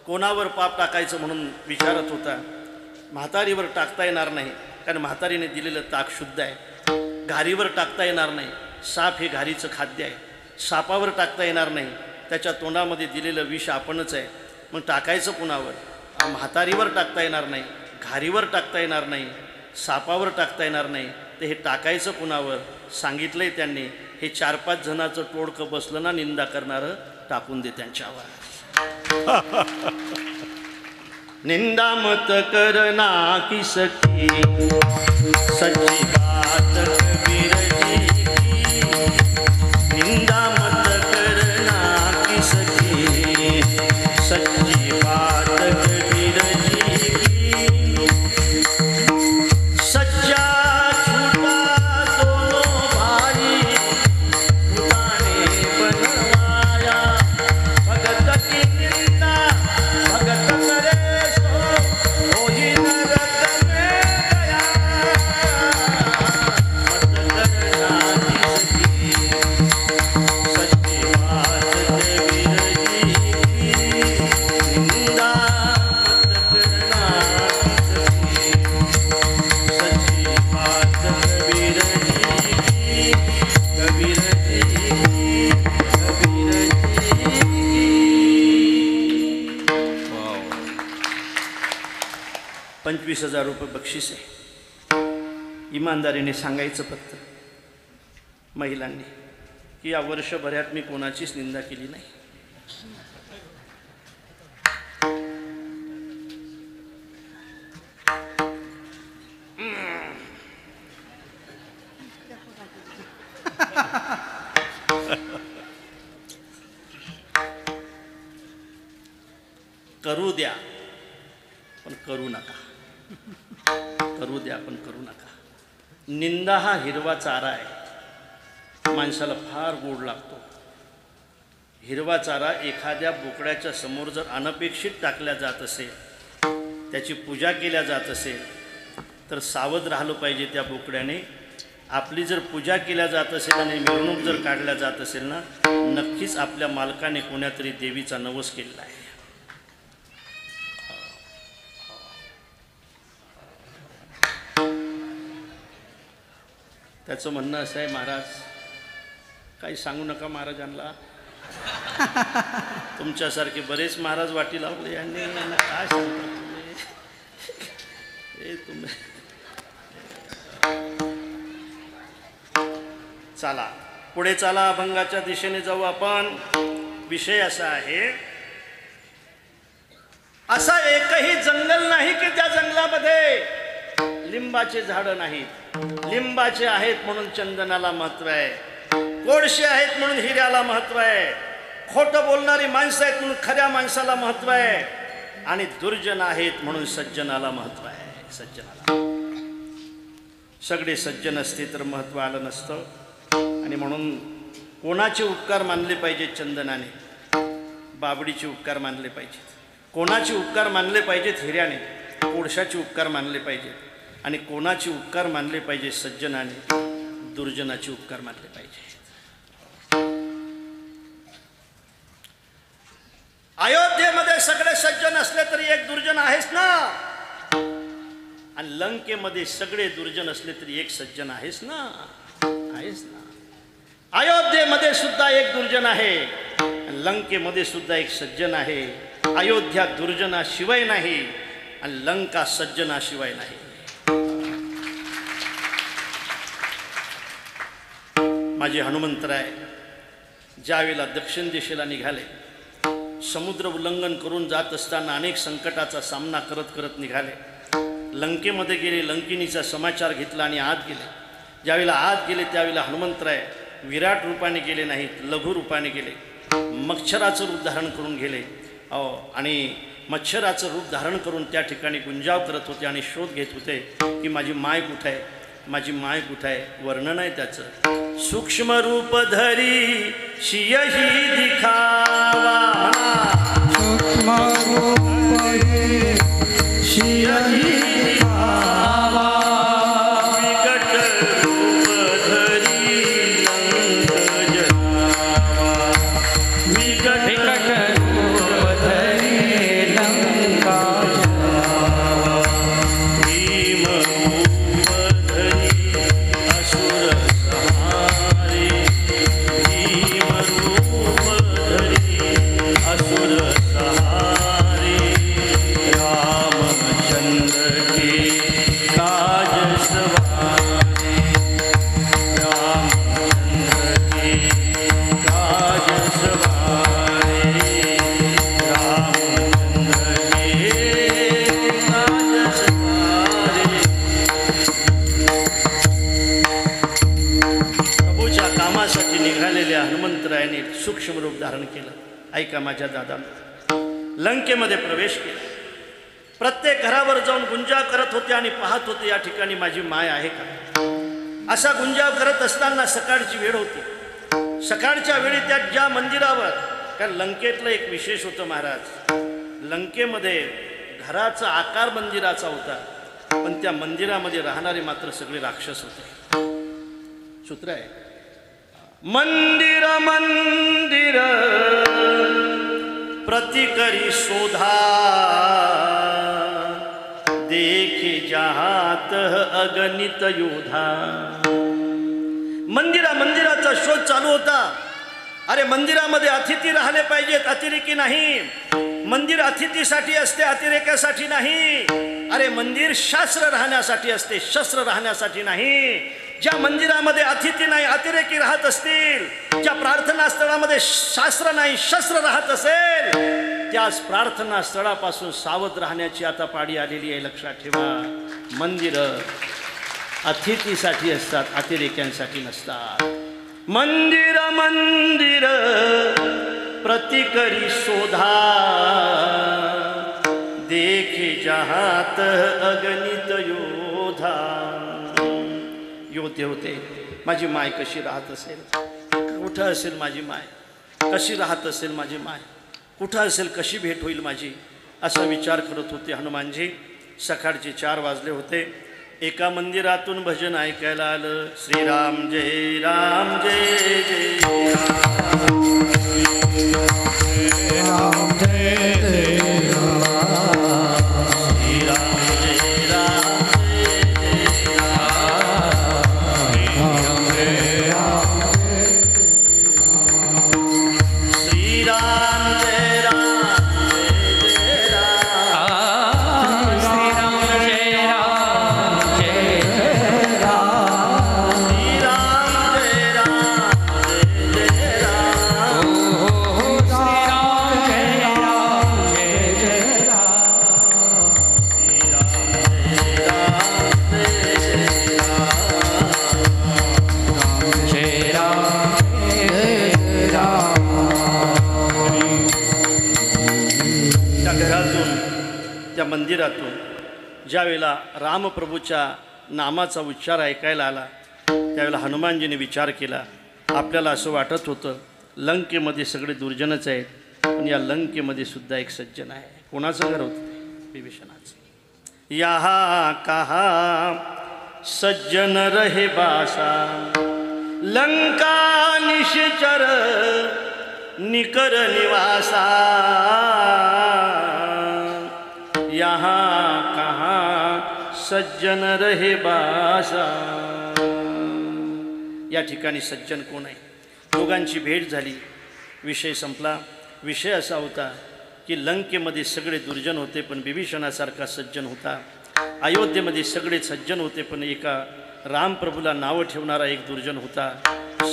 कोणावर पाप टाकायचं म्हणून विचारत होता. म्हातारीवर टाकता येणार नाही, कारण म्हातारीने दिलेलं ताक शुद्ध आहे. घारीवर टाकता येणार नाही, साप हे घारीचं खाद्य आहे. सापावर टाकता येणार नाही, त्याच्या तोंडामध्ये दिलेलं विष आपणच आहे. मग टाकायचं कुणावर? म्हातारीवर टाकता येणार नाही, घारीवर टाकता येणार नाही, सापावर टाकता येणार नाही, तर हे टाकायचं कुणावर? सांगितलंय त्यांनी, हे 4-5 जणांचं टोळकं बसलं ना निंदा करणारं, टाकून दे त्यांच्यावर. निंदा मत करना की सखी सच्ची बात कबीर जी की. निंदा मत करना की सखी सच्ची बात कबीर जी की. सच्चा झूठा दोनों भाई खुदा ने बनवाया. भगत की निंदा भगत करे सो वही नरक में गया. मत करना किसकी सच्ची बात कबीर जी की. निंदा मत करना किसकी सच्ची बात कबीर जी की. कबीर जी की, कबीर जी की. 25,000 रुपये बक्षीस आहे. इमानदारीने सांगायचं फक्त महिलांनी की या वर्षभरात मी कोणाचीच निंदा केली नाही. करू द्या पण करू नका. करू द्या पण करू नका. निंदा हा हिरवा चारा आहे, माणसाला फार गोड लागतो. हिरवा चारा एखाद्या बोकड्याच्या समोर जर अनपेक्षित टाकल्या जात असेल, त्याची पूजा केल्या जात असेल, तर सावध राहिलं पाहिजे त्या बोकड्याने. आपली जर पूजा केल्या जात असेल आणि मिरवणूक जर काढल्या जात असेल ना, नक्कीच आपल्या मालकाने कोण्यातरी देवीचा नवस केलेला आहे. त्याचं म्हणणं असं आहे, महाराज काही सांगू नका महाराजांना. तुमच्यासारखे बरेच महाराज वाटी लावले यांनी, यांना काय सांगतात हे तुम्ही. चला पुढे चला, अभंगाच्या दिशेने जाऊ आपण. विषय असा आहे, असा एकही जंगल नाही की त्या जंगलामध्ये लिंबाचे झाडं नाहीत. लिंबाचे आहेत म्हणून चंदनाला महत्व आहे, कोळशे आहेत म्हणून हिऱ्याला महत्व आहे, खोटं बोलणारी माणसं आहेत म्हणून खऱ्या माणसाला महत्व आहे, आणि दुर्जन आहेत म्हणून सज्जनाला महत्व आहे. सज्जनाला सगळे सज्जन असते तर महत्व आलं नसतं. आणि म्हणून कोणाचे उपकार मानले पाहिजेत? चंदनाने, बाबडीचे उपकार मानले पाहिजेत. कोणाचे उपकार मानले पाहिजेत? हिऱ्याने, कोळशाचे उपकार मानले पाहिजेत. आणि कोणाचे उपकार मानले पाहिजे? सज्जनाने, दुर्जनाचे उपकार मानले पाहिजे. अयोध्येमध्ये सगळे सज्जन असले तरी एक दुर्जन आहेच ना, आणि लंकेमध्ये सगळे दुर्जन असले तरी एक सज्जन आहेच ना, आहेच ना. अयोध्येमध्ये सुद्धा एक दुर्जन आहे, लंकेमध्ये सुद्धा एक सज्जन आहे. अयोध्या दुर्जनाशिवाय नाही आणि लंका सज्जनाशिवाय नाही. माझे हनुमंतराय ज्यावेळेला दक्षिण दिशेला निघाले, समुद्र उल्लंघन करून जात असताना अनेक संकटाचा सामना करत करत निघाले. लंकेमध्ये गेले, लंकिनीचा समाचार घेतला आणि आत गेले. ज्यावेळेला आत गेले त्यावेळेला हनुमंतराय विराट रूपाने गेले नाहीत, लघु रूपाने गेले. मच्छराचं रूप धारण करून गेले आणि मच्छराचं रूप धारण करून त्या ठिकाणी गुंजाव करत होते आणि शोध घेत होते की माझी माय कुठे आहे, माझी माय कुठे आहे. वर्णन आहे त्याचं. सूक्ष्म रूप धरी शियही दिखावा, सूक्ष्म रूप धरी शियही दिखावा, विकट रूप धरी लंक जलावा, विकट रूप धरी लंका जलावा, भीम रूप धरी असुर संहारे, भीम रूप धरी असुर संहारे, रामचंद्र के काज सवारे, रामचंद्र के काज सवारे, रामचंद्र के काज सवारे. प्रभूच्या कामासाठी निघालेल्या हनुमंतरायाने सूक्ष्म रूप धारण केलं. ऐका माझ्या दादा, लंकेमध्ये प्रवेश केला. प्रत्येक घरावर जाऊन गुंजाव करत होते आणि पाहत होते या ठिकाणी माझी माय आहे का. असा गुंजाव करत असताना सकाळची वेळ होती. सकाळच्या वेळी त्या ज्या मंदिरावर, कारण लंकेतलं एक विशेष होतं महाराज, लंकेमध्ये घराचा आकार मंदिराचा होता पण त्या मंदिरामध्ये राहणारे मात्र सगळे राक्षस होते. सूत्र आहे, मंदिर मंदिर प्रतिकरी शोधा, देखे जहात अगणित योधा. मंदिराचा शोध चालू होता. अरे मंदिरामध्ये अतिथी राहिले पाहिजेत, अतिरेकी नाही. मंदिर अतिथीसाठी असते, अतिरेकासाठी नाही. अरे मंदिर शास्त्र राहण्यासाठी असते, शस्त्र राहण्यासाठी नाही. ज्या मंदिरामध्ये अतिथी नाही, अतिरेकी राहत असतील, ज्या प्रार्थना स्थळामध्ये शास्त्र नाही, शस्त्र राहत असेल, त्याच प्रार्थना स्थळापासून सावध राहण्याची आता पाळी आलेली आहे. लक्षात ठेवा, मंदिर अतिथीसाठी असतात, अतिरेक्यांसाठी नसतात. मंदिर मंदिर प्रतिकरी शोधा, देखे जहात अगणित योधा. योद्धे होते. माझी माय कशी राहत असेल, कुठं असेल माझी माय, कशी राहत असेल माझी माय, कुठं असेल, कशी भेट होईल माझी, असा विचार करत होते हनुमानजी. सकाळचे 4 वाजले होते. एका मंदिरातून भजन ऐकायला आलं. श्रीराम जय राम जय जय राम, राम जय जय मंदिरातून ज्यावेळेला रामप्रभूच्या नामाचा उच्चार ऐकायला आला त्यावेळेला हनुमानजीने विचार केला. आपल्याला असं वाटत होतं लंकेमध्ये सगळे दुर्जनच आहेत, पण या लंकेमध्ये सुद्धा एक सज्जन आहे. कोणाचं घर होतं? विभीषणाचं. यहाँ कहा सज्जन रहे बासा, लंका निश्चर निकर निवासा. यहाँ कहाँ सज्जन रहे बासा. या ठिकाणी सज्जन कोण आहे? दोघांची भेट झाली, विषय संपला. विषय असा होता की लंकेमध्ये सगळे दुर्जन होते पण विभीषणासारखा सज्जन होता. अयोध्येमध्ये सगळे सज्जन होते पण एका रामप्रभूला नावं ठेवणारा एक दुर्जन होता.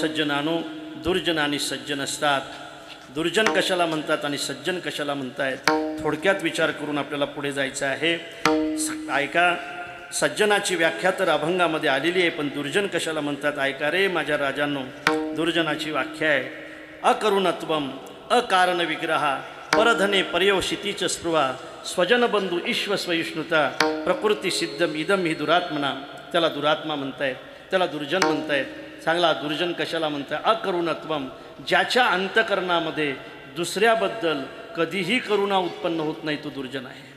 सज्जनानो, दुर्जन आणि सज्जन असतात. दुर्जन कशाला म्हणतात आणि सज्जन कशाला म्हणतायत, थोडक्यात विचार करून आपल्याला पुढे जायचं आहे. ऐका, सज्जनाची व्याख्या तर अभंगामध्ये आलेली आहे, पण दुर्जन कशाला म्हणतात ऐका रे माझ्या राजांनो. दुर्जनाची व्याख्या आहे अकरुणत्वम अकारण विग्रहा परधने पर्यवशितीच स्पृहा स्वजनबंधू ईश्व स्वयुष्णुता प्रकृती सिद्धम इदम ही दुरात्मना. त्याला दुरात्मा म्हणतायत, त्याला दुर्जन म्हणतायत. चांगला दुर्जन कशाला म्हणताय? अकरुणत्वम, ज्याच्या अंतकरणामध्ये दुसऱ्याबद्दल कधीही करुणा उत्पन्न होत नाही तो दुर्जन आहे.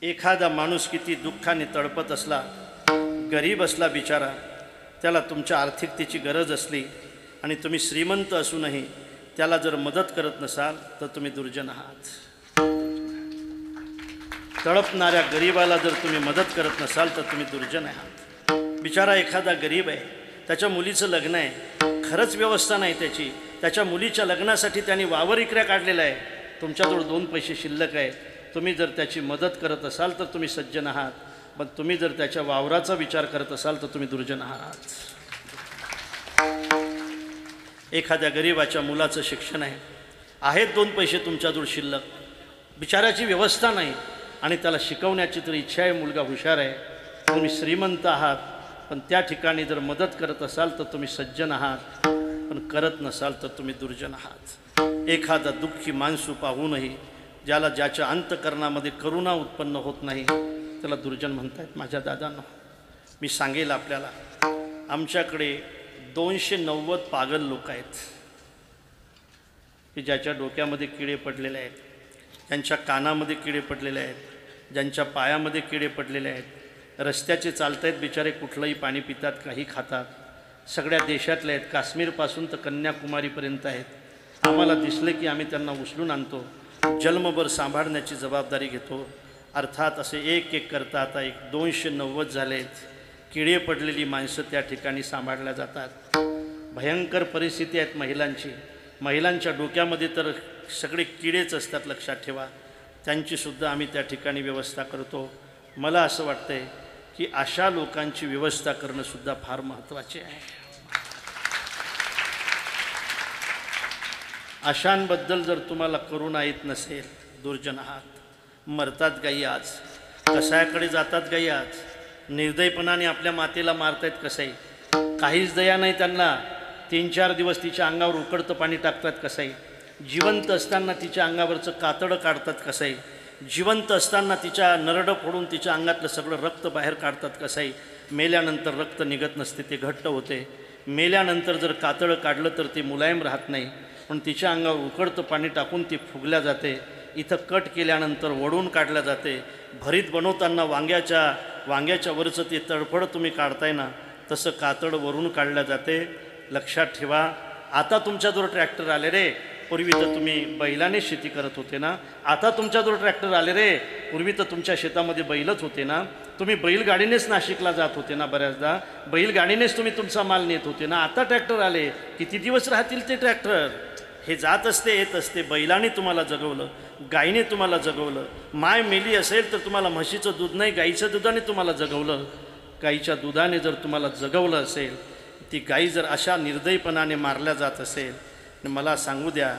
एखादा माणूस किती दुःखाने तडपत असला, गरीब असला बिचारा, त्याला तुमच्या आर्थिकतेची गरज असली आणि तुम्ही श्रीमंत असूनही त्याला जर मदत करत नसाल तर तुम्ही दुर्जन आहात. तडपणाऱ्या गरीबाला जर तुम्ही मदत करत नसाल तर तुम्ही दुर्जन आहात. बिचारा एखादा गरीब आहे, त्याच्या मुलीचं लग्न आहे, खरंच व्यवस्था नाही त्याची, त्याच्या मुलीच्या लग्नासाठी त्यांनी वावर इकऱ्या काढलेला आहे, तुमच्याजवळ 2 पैसे शिल्लक आहे, तुम्ही जर त्याची मदत करत असाल तर तुम्ही सज्जन आहात. पण तुम्ही जर त्याच्या वावराचा विचार करत असाल तर तुम्ही दुर्जन आहात. एखाद्या गरीबाच्या मुलाचं शिक्षण आहे, आहेत 2 पैसे तुमच्याजवळ शिल्लक, बिचाराची व्यवस्था नाही आणि त्याला शिकवण्याची तर इच्छा आहे, मुलगा हुशार आहे, तुम्ही श्रीमंत आहात, पण त्या ठिकाणी जर मदत करत असाल तर तुम्ही सज्जन आहात, पण करत नसाल तर तुम्ही दुर्जन आहात. एखादा दुःखी माणसू पाहूनही ज्याला ज्याच्या अंतकरणामध्ये करुणा उत्पन्न होत नाही त्याला दुर्जन म्हणतायत. माझ्या दादांनो, मी सांगेल आपल्याला, आमच्याकडे 290 पागल लोक आहेत की ज्याच्या डोक्यामध्ये किडे पडलेले आहेत, ज्यांच्या कानामध्ये किडे पडलेले आहेत, ज्यांच्या पायामध्ये किडे पडलेले आहेत, रस्त्याचे चालतायत बिचारे, कुठलंही पाणी पितात, काही खातात, सगळ्या देशातले आहेत, काश्मीरपासून तर कन्याकुमारीपर्यंत आहेत. आम्हाला दिसले की आम्ही त्यांना उचलून आणतो, जन्मभर सांभाळण्याची जबाबदारी घेतो. अर्थात असे एक एक करता आता 290 झालेत. किडे पडलेली माणसं त्या ठिकाणी सांभाळल्या जातात. भयंकर परिस्थिती आहेत महिलांची. महिलांच्या डोक्यामध्ये तर सगळे किडेच असतात, लक्षात ठेवा. त्यांचीसुद्धा आम्ही त्या ठिकाणी व्यवस्था करतो. मला असं वाटतंय की अशा लोकांची व्यवस्था करणंसुद्धा फार महत्त्वाचे आहे. अशांबद्दल जर तुम्हाला करुणा येत नसेल, दुर्जन आहात. मरतात गायी आज, कसायाकडे जातात गायी आज, निर्दयपणाने आपल्या मातेला मारतायत कसाई, काहीच दया नाही त्यांना. 3-4 दिवस तिच्या अंगावर उकडतं पाणी टाकतात कसाई, जिवंत असताना तिच्या अंगावरचं कातडं काढतात कसाई, जिवंत असताना तिच्या नरडं फोडून तिच्या अंगातलं सगळं रक्त बाहेर काढतात कसाई. मेल्यानंतर रक्त निघत नसते, ते घट्ट होते. मेल्यानंतर जर कातडं काढलं तर ते मुलायम राहत नाही, पण तिच्या अंगावर उकडतं पाणी टाकून ती फुगल्या जाते. इथं कट केल्यानंतर वडून काढल्या जाते. भरीत बनवताना वांग्याच्या वरचं ते तळफळ तुम्ही काढताय ना, तसं कातड वरून काढल्या जाते. लक्षात ठेवा. आता तुमच्याजवळ ट्रॅक्टर आले रे, पूर्वी तर तुम्ही बैलाने शेती करत होते ना. आता तुमच्याजवळ ट्रॅक्टर आले रे, पूर्वी तर तुमच्या शेतामध्ये बैलच होते ना. तुम्ही बैलगाडीनेच नाशिकला जात होते ना, बऱ्याचदा बैलगाडीनेच तुम्ही तुमचा माल नेत होते ना. आता ट्रॅक्टर आले, किती दिवस राहतील ते ट्रॅक्टर? हे जात असते येत असते. बैलाने तुम्हाला जगवलं, गायीने तुम्हाला जगवलं. माय मेली असेल तर तुम्हाला म्हशीचं दूध नाही, गाईच्या दुधाने तुम्हाला जगवलं. गाईच्या दुधाने जर तुम्हाला जगवलं असेल, ती गाई जर अशा निर्दयपणाने मारल्या जात असेल, मला सांगू द्या,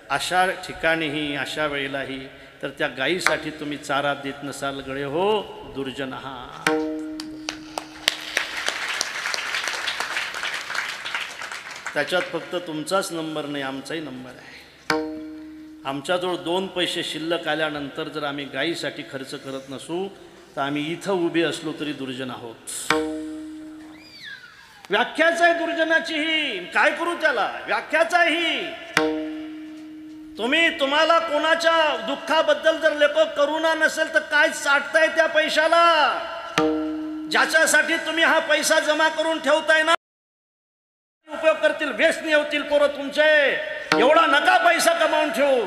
अशा ठिकाणीही अशा वेळेलाही तर त्या गाईसाठी तुम्ही चारा देत नसाल गळे हो, दुर्जन आहात. त्याच्यात फक्त तुमचाच नंबर नाही, आमचाही नंबर आहे. आमच्याजवळ 2 पैसे शिल्लक आल्यानंतर जर आम्ही गाईसाठी खर्च करत नसू तर आम्ही इथं उभे असलो तरी दुर्जन आहोत. व्याख्याच आहे दुर्जनाची ही, काय करू त्याला, व्याख्याच आहे ही. तुम्हाला कोणाच्या दुःखाबद्दल जर लेख करुणा नसेल तर काय साठताय त्या पैशाला? ज्याच्यासाठी तुम्ही हा पैसा जमा करून ठेवताय ना, उपयोग करतील, व्यसनी होतील पोरं तुमचे. एवढा नका पैसा कमावून ठेवू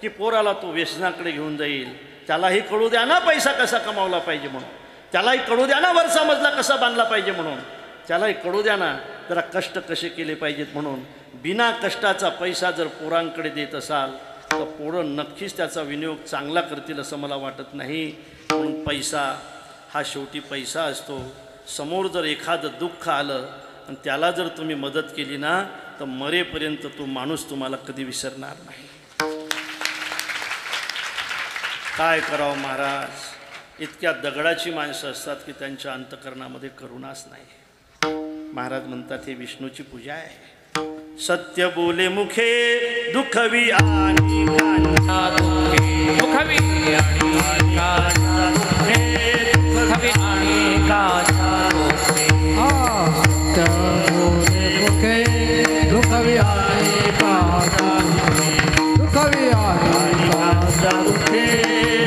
की पोराला तो व्यसनाकडे घेऊन जाईल. त्यालाही कळू द्या ना पैसा कसा कमावला पाहिजे म्हणून, त्यालाही कळू द्या ना वरचा मजला कसा बांधला पाहिजे म्हणून, त्यालाही कळू द्या ना जरा कष्ट कसे केले पाहिजेत म्हणून. बिना कष्टाचा पैसा जर पोरांकडे देत असाल तर पोरं नक्कीच त्याचा विनियोग चांगला करतील असं मला वाटत नाही. म्हणून पैसा हा शेवटी पैसा असतो. समोर जर एखादं दुःख आलं आणि त्याला जर तुम्ही मदत केली ना तर मरेपर्यंत तो माणूस तुम्हाला कधी विसरणार नाही. काय करावं महाराज, इतक्या दगडाची माणसं असतात की त्यांच्या अंतकरणामध्ये करुणाच नाही. महाराज म्हणतात हे विष्णूची पूजा आहे. सत्य बोले मुखे दुःखवी आणि कांचा दुःखे, दुःखवी आणि कांचा दुःखे, दुःखवी आणि कांचा दुःखे. सत्य बोले मुखे दुःखवी आणि कांचा दुःखे, दुःखवी आणि कांचा दुःखे,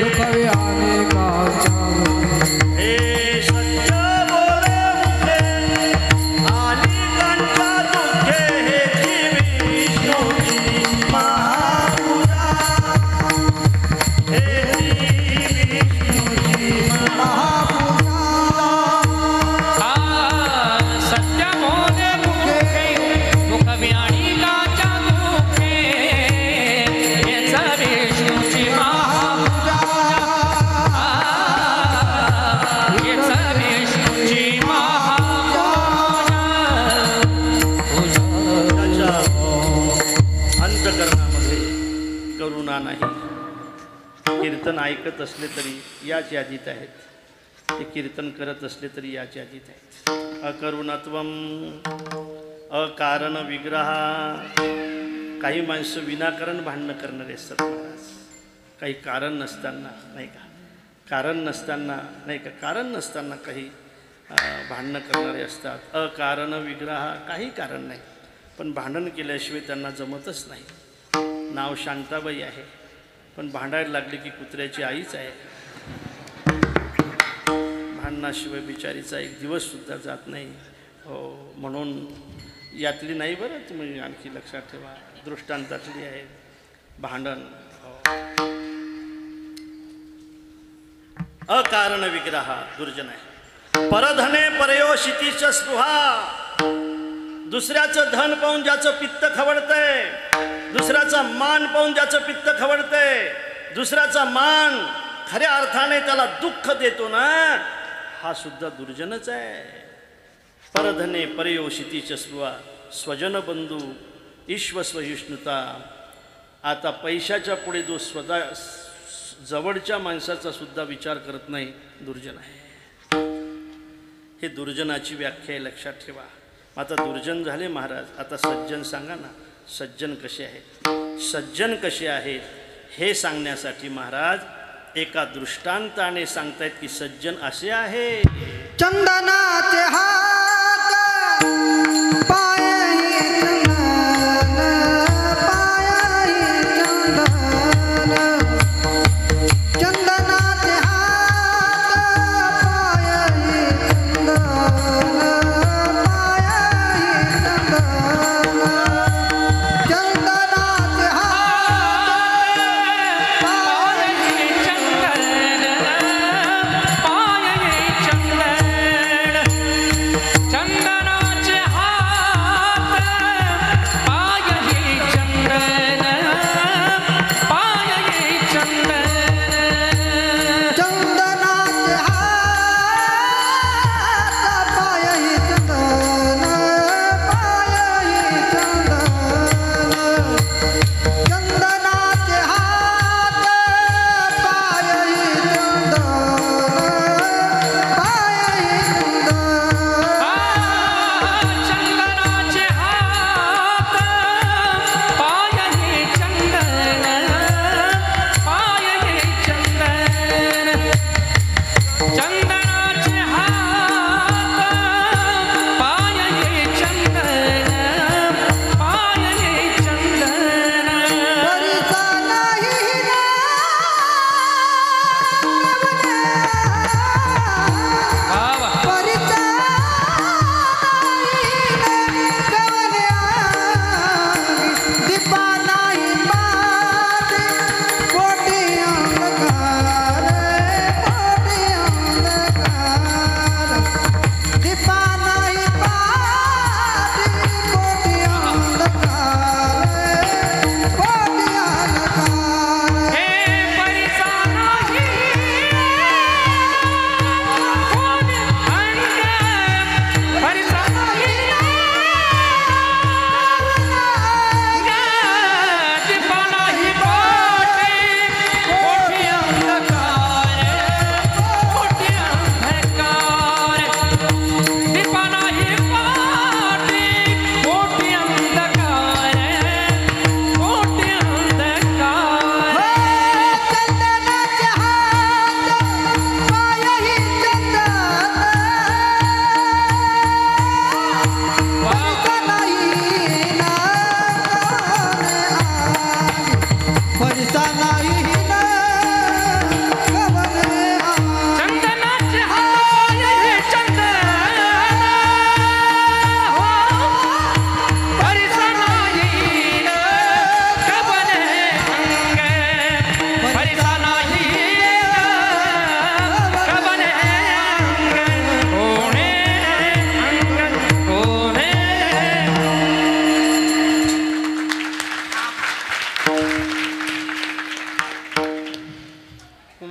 दुःखवी आणि कांचा दुःखे. हे सत्य बोले मुखे आणि कांचा दुःखे, हे जीवी विष्णूची महापूजा, हे जीवी विष्णूची महापूजा. सत्य बोले मुखे दुःखवी आणि कांचा दुःखे, हेच विष्णूची महापूजा, हेच विष्णूची त्याच्या अंतकरणामध्ये करुणा नाही. कीर्तन ऐकत असले तरी याच यादीत आहेत, ते कीर्तन करत असले तरी याच यादीत आहेत. अकरुणत्वम अकारण विग्रह. काही माणसं विनाकारण भांडणं करणारे असतात महाराज. काही कारण नसताना, नाही का, कारण नसताना, नाही का, कारण नसताना काही भांडणं करणारे असतात. अकारण विग्रह, काही कारण नाही, पण भांडण केल्याशिवाय त्यांना जमतच नाही. नाव शांताबाई आहे, पण भांडायला लागली की कुत्र्याची आईच आहे. भांडणाशिवाय बिचारीचा एक दिवससुद्धा जात नाही. हो, म्हणून यातली नाही बरं, तुम्ही आणखी लक्षात ठेवा, दृष्टांतातली आहे भांडण. अकारण विग्रह दुर्जन आहे. परधने परयोषितीच स्पृहा. दुसऱ्याचं धन पाहून ज्याचं पित्त खवळतंय, दुसऱ्याचा मान पाहून ज्याचं पित्त खवळतंय, दुसऱ्याचा मान खऱ्या अर्थाने त्याला दुःख देतो ना, हा सुद्धा दुर्जनच आहे. परधने परयोषितीच स्पृहा. स्वजन बंधू ईश्वस्वयुष्णुता. आता पैशाच्या पुढे जो स्वतः जवळच्या माणसाचा सुद्धा विचार करत नाही, दुर्जन आहे. हे दुर्जनाची व्याख्या आहे, लक्षात ठेवा. आता दुर्जन झाले महाराज, आता सज्जन सांगा ना, सज्जन कसे आहेत. सज्जन कसे आहेत हे सांगण्यासाठी महाराज एका दृष्टांताने सांगतायत की सज्जन असे आहे. चंदनाचे हात पायही चंदन, पायही चंदन. चंदनाचे हात पायही चंदन, पायही चंदन. चंदनाचे हात पायही चंदन, पायही चंदन.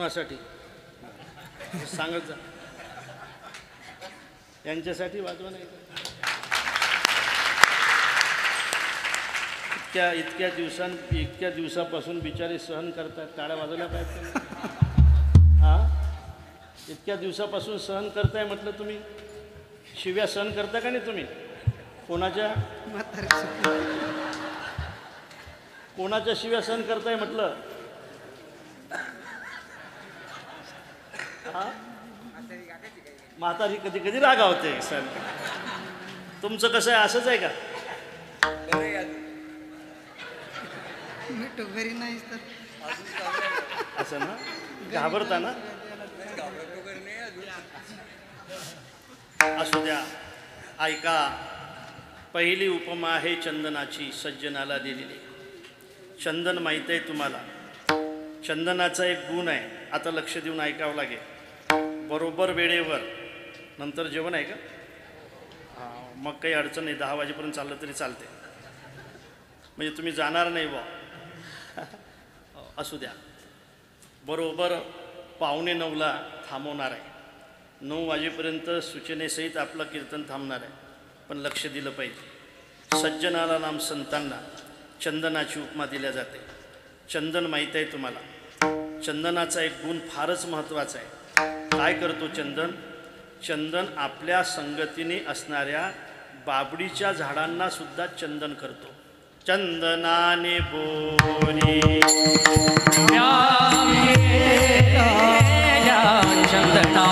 कोणासाठी सांगत जा. यांच्यासाठी वाजवा नाही. इतक्या दिवसापासून बिचारे सहन करतात. टाळ्या वाजवल्या पाहिजे. हां, इतक्या दिवसापासून सहन करताय म्हटलं. तुम्ही शिव्या सहन करता का नाही तुम्ही? कोणाच्या शिव्या सहन करताय म्हटलं? हां, म्हातारी कधी कधी रागावते. सर तुमचं कसं आहे? असंच आहे का? मिठू घरी नाही तर असं ना, घाबरता ना? असू द्या. ऐका, पहिली उपमा आहे चंदनाची, सज्जनाला दिलेली. चंदन माहीत आहे तुम्हाला. चंदनाचा एक गुण आहे. आता लक्ष देऊन ऐकावं लागेल. बरोबर वेळेवर. नंतर जेवण आहे का? हां, मग काही अडचण नाही. 10 वाजेपर्यंत चाललं तरी चालते. म्हणजे तुम्ही जाणार नाही बा. असू द्या. बरोबर 8:45ला थांबवणार आहे. 9 वाजेपर्यंत सूचनेसहित आपलं कीर्तन थांबणार आहे. पण लक्ष दिलं पाहिजे. सज्जनाला नाम संतांना चंदनाची उपमा दिल्या जाते. चंदन माहीत आहे तुम्हाला. चंदनाचा एक गुण फारच महत्त्वाचा आहे. काय करतो चंदन? चंदन आपल्या संगतीने असणाऱ्या बाबडीच्या झाडांना सुद्धा चंदन करतो. चंदनाने बोरी चंदना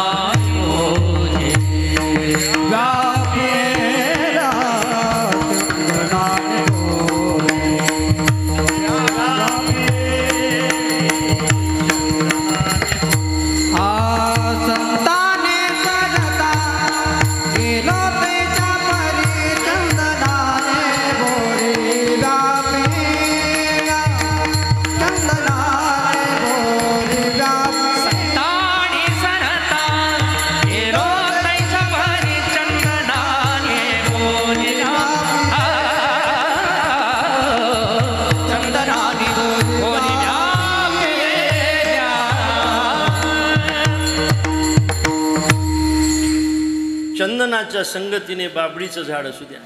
चंदनाच्या संगतीने बाबडीचं झाड असू द्या,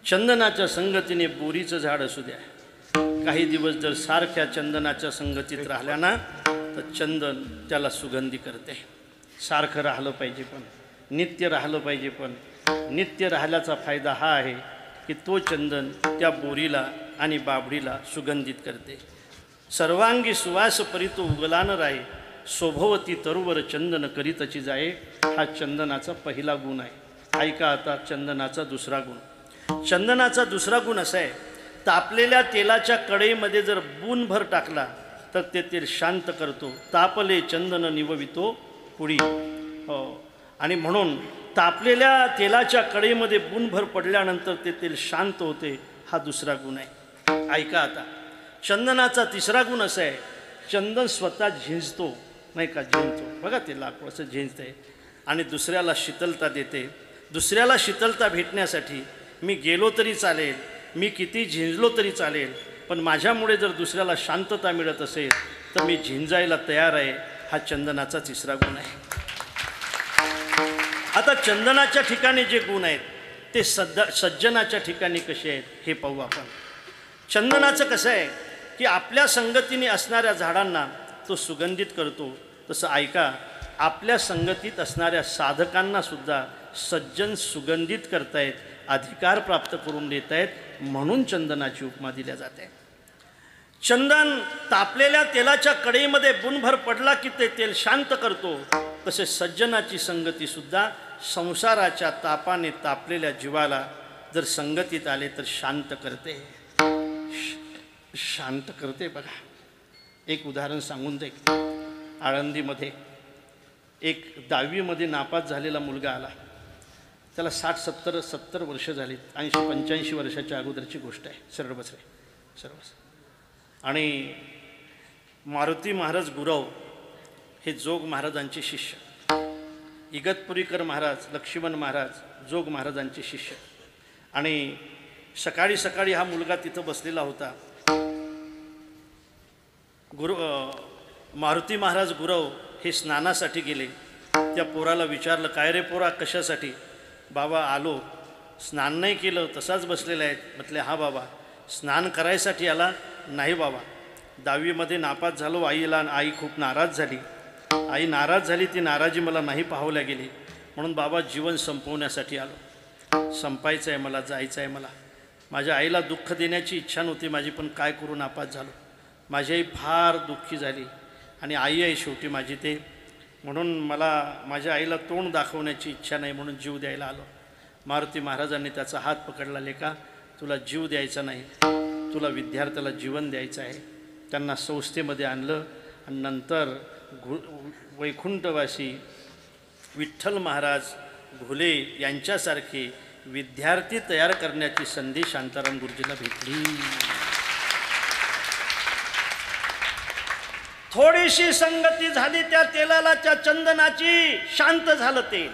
चंदनाच्या संगतीने बोरीचं झाड असू द्या, काही दिवस जर सारख्या चंदनाच्या संगतीत राहिल्या ना तर चंदन त्याला सुगंधी करते. सारखं राहिलं पाहिजे, पण नित्य राहिलं पाहिजे. पण नित्य राहिल्याचा फायदा हा आहे की तो चंदन त्या बोरीला आणि बाबडीला सुगंधित करते. सर्वांगी सुवास परितो उगलान राहे, शोभवती तरुवर चंदन करीतची जाये. हा चंदनाचा पहिला गुण आहे. ऐका आता चंदनाचा दुसरा गुण. चंदनाचा दुसरा गुण असा आहे, तापलेल्या तेलाच्या कढईमध्ये जर बूनभर टाकला तर ते तेल शांत करतो. तापले चंदन निववितो पुढी. हो, आणि म्हणून तापलेल्या तेलाच्या कढईमध्ये बूनभर पडल्यानंतर ते तेल शांत होते. हा दुसरा गुण आहे. ऐका आता चंदनाचा तिसरा गुण असा आहे, चंदन स्वतः झिंजतो, नाही का? झिंजतो बघा, ते लाकूड असं झिंजते आणि दुसऱ्याला शीतलता देते. दुसऱ्याला शीतलता भेटण्यासाठी मी गेलो तरी चालेल, मी किती झिंजलो तरी चालेल, पण माझ्यामुळे जर दुसऱ्याला शांतता मिळत असेल तर मी झिंजायला तयार आहे. हा चंदनाचा तिसरा गुण आहे. आता चंदनाच्या ठिकाणी जे गुण आहेत ते सज्जनाच्या ठिकाणी कसे आहेत हे पाहू आपण. चंदनाचं कसं आहे की आपल्या संगतीने असणाऱ्या झाडांना तो सुगंधित करतो. तसं ऐका, आपल्या संगतीत असणाऱ्या साधकांना सुद्धा सज्जन सुगंधित करतायत, अधिकार प्राप्त करून देत आहेत. म्हणून चंदनाची उपमा दिल्या जाते. चंदन तापलेल्या तेलाच्या कढईमध्ये बुनभर पडला की ते तेल शांत करतो. तसे सज्जनाची संगती सुद्धा संसाराच्या तापाने तापलेल्या जीवाला जर संगतीत आले तर शांत करते, शांत करते. बघा, एक उदाहरण सांगून दे. आळंदीमध्ये एक 10वीमध्ये नापास झालेला मुलगा आला. त्याला 60-70 वर्ष झालीत. 80-85 वर्षाच्या अगोदरची गोष्ट आहे. सरळ बस रे, सरळ बस. आणि मारुती महाराज गुरव हे जोग महाराजांचे शिष्य, इगतपुरीकर महाराज, लक्ष्मण महाराज जोग महाराजांचे शिष्य. आणि सकाळी सकाळी हा मुलगा तिथं बसलेला होता. मारुती महाराज गुरव हे स्नानासाठी गेले. त्या पोराला विचारलं, काय रे पोरा कशासाठी? बाबा आलो, स्नान नाही केलं, तसाच बसलेला आहे. म्हटले हा बाबा स्नान करायसाठी आला? नाही बाबा, 10वीमध्ये नापास झालो. आई खूप नाराज झाली. आई नाराज झाली, ती नाराजी मला नाही पाहवल्या गेली, म्हणून बाबा जीवन संपवण्यासाठी आलो. संपायचं आहे मला, जायचं आहे मला. माझ्या आईला दुःख देण्याची इच्छा नव्हती माझी, पण काय करू, नापास झालो. माझी आई फार दुःखी झाली आणि आई आहे शेवटी माझी ते, म्हणून मला माझ्या आईला तोंड दाखवण्याची इच्छा नाही, म्हणून जीव द्यायला आलो. मारुती महाराजांनी त्याचा हात पकडला, लेका तुला जीव द्यायचा नाही, तुला विद्यार्थ्याला जीवन द्यायचं आहे. त्यांना संस्थेमध्ये आणलं आणि नंतर वैकुंठवासी विठ्ठल महाराज घुले यांच्यासारखे विद्यार्थी तयार करण्याची संधी शांताराम गुरुजींना भेटली. थोडीशी संगती झाली त्या तेलाला, त्या चंदनाची, शांत झालं तेल.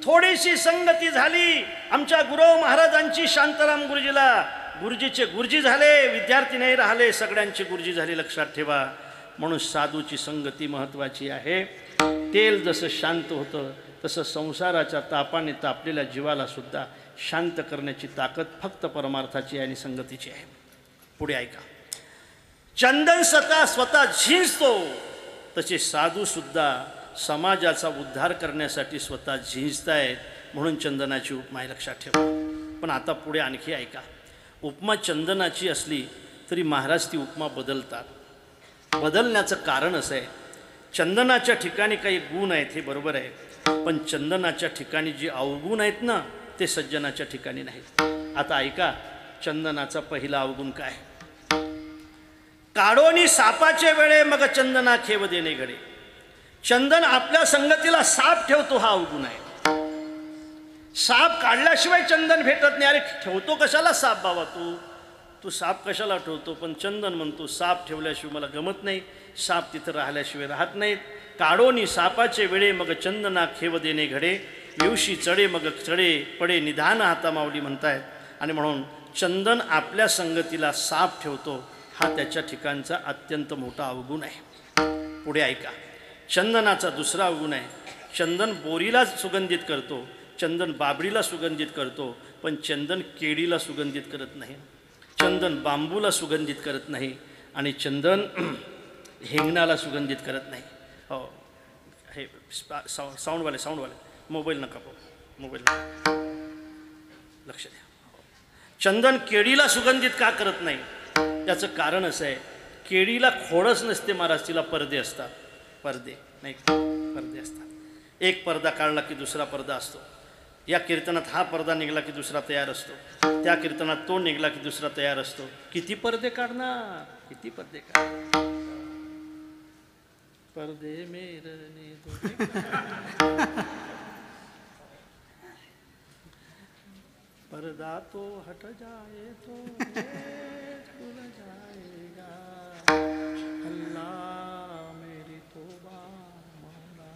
थोडीशी संगती झाली आमच्या गुरव महाराजांची शांताराम गुरुजीला, गुरुजीचे गुरुजी झाले, विद्यार्थी नाही राहिले, सगळ्यांचे गुरुजी झाले. लक्षात ठेवा, म्हणून साधूची संगती महत्त्वाची आहे. तेल जसं शांत होतं तसं संसाराच्या तापाने तापलेल्या जीवाला सुद्धा शांत करण्याची ताकद फक्त परमार्थाची आणि संगतीची आहे. पुढे ऐका. चंदन स्वतः झिंजतो, तसे साधूसुद्धा समाजाचा उद्धार करण्यासाठी स्वतः झिंजतायत, म्हणून चंदनाची उपमा आहे. लक्षात ठेवा. पण आता पुढे आणखी ऐका. उपमा चंदनाची असली तरी महाराज ती उपमा बदलतात. बदलण्याचं कारण असं आहे, चंदनाच्या ठिकाणी काही गुण आहेत हे बरोबर आहे, पण चंदनाच्या ठिकाणी जी अवगुण आहेत ना ते सज्जनाच्या ठिकाणी नाहीत. आता ऐका, चंदनाचा पहिला अवगुण काय? काढोनी सापाचे वेळे मग चंदना खेव देणे घडे. चंदन आपल्या संगतीला साप ठेवतो, हा अवगुण आहे. साप काढल्याशिवाय चंदन भेटत नाही. अरे ठेवतो कशाला साप बाबा, तू साप कशाला ठेवतो? पण चंदन म्हणतो साप ठेवल्याशिवाय मला गमत नाही, साप तिथं राहिल्याशिवाय राहत नाहीत. काढोनी सापाचे वेळे मग चंदना खेव देणे घडे. दिवशी चढे मग चढे पडे निधान हाता माऊली म्हणतायत. आणि म्हणून चंदन आपल्या संगतीला साप ठेवतो, हा त्याच्या ठिकाणचा अत्यंत मोठा अवगुण आहे. पुढे ऐका. चंदनाचा दुसरा अवगुण आहे, चंदन बोरीला सुगंधित करतो, चंदन बाबरीला सुगंधित करतो, पण चंदन केळीला सुगंधित करत नाही, चंदन बांबूला सुगंधित करत नाही, आणि चंदन हिंगणाला सुगंधित करत नाही. हो, हे साऊंडवाले मोबाईल नका पाहू, मोबाईल लक्ष द्या. चंदन केळीला सुगंधित का करत नाही? त्याचं कारण असं आहे, केळीला खोडच नसते महाराज, तिला पडदे असतात. पडदे नाही, पडदे असतात. एक पडदा काढला की दुसरा पडदा असतो. या कीर्तनात हा पडदा निघाला की दुसरा तयार असतो, त्या कीर्तनात तो निघाला की दुसरा तयार असतो. किती पडदे काढणार, किती पडदे काढणार? पर्दे मेरने पर्दा तो हट जाए तो खुल जाएगा. अल्लाह मेरी तौबा मौला.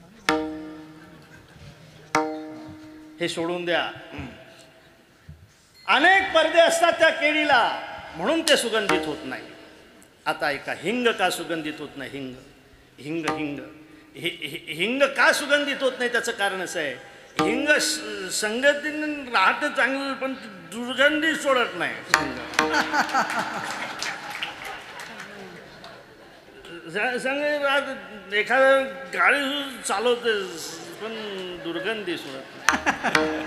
हे सोडून द्या. अनेक पर्दे असतात त्या केळीला, म्हणून ते सुगंधित होत नाही. आता ऐका, हिंग का सुगंधित होत नाही? हिंग हिंग का सुगंधित होत नाही? त्याचं कारण असं आहे, हिंग संगतीने राहतं चांगलं, पण दुर्गंधी सोडत नाही. संग एखादं गाडी चालवते पण दुर्गंधी सोडत नाही,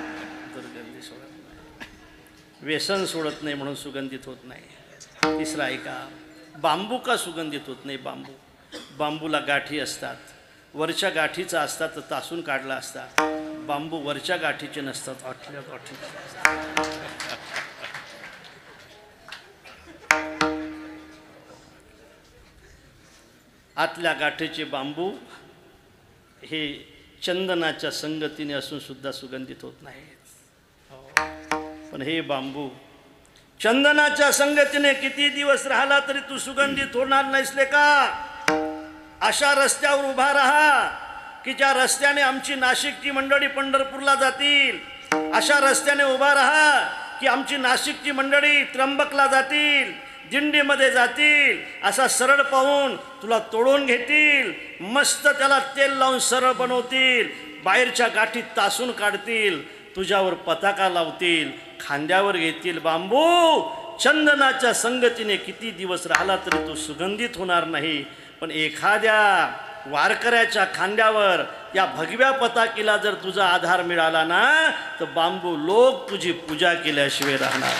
दुर्गंधी सोडत नाही, व्यसन सोडत नाही, म्हणून सुगंधित होत नाही. तिसरा ऐका, बांबू का सुगंधित होत नाही? बांबूला गाठी असतात, वरच्या गाठीचा असतात तर तासून काढला असता. बांबू वरच्या गाठीचे नसतात, आतल्या गाठीचे असतात. आतल्या गाठीचे बांबू हे चंदनाच्या संगतीने असून सुद्धा सुगंधित होत नाहीत. पण हे बांबू चंदनाच्या संगतीने किती दिवस राहिला तरी तू सुगंधित होणार नाहीसले का? अशा रस्त्यावर उभा राहा की ज्या रस्त्याने आमची नाशिकची मंडळी पंढरपूरला जातील. अशा रस्त्याने उभा राहा की आमची नाशिकची मंडळी त्र्यंबकला जातील, दिंडीमध्ये जातील, असा सरळ पाहून तुला तोडून घेतील, मस्त त्याला तेल लावून सरळ बनवतील, बाहेरच्या गाठीत तासून काढतील, तुझ्यावर पताका लावतील, खांद्यावर घेतील बांबू. चंदनाच्या संगतीने किती दिवस राहिला तरी तो सुगंधित होणार नाही. पण एखाद्या वारकऱ्याच्या खांद्यावर या भगव्या पताकीला जर तुझा आधार मिळाला ना, तर बांबू लोक तुझी पूजा केल्याशिवाय राहणार.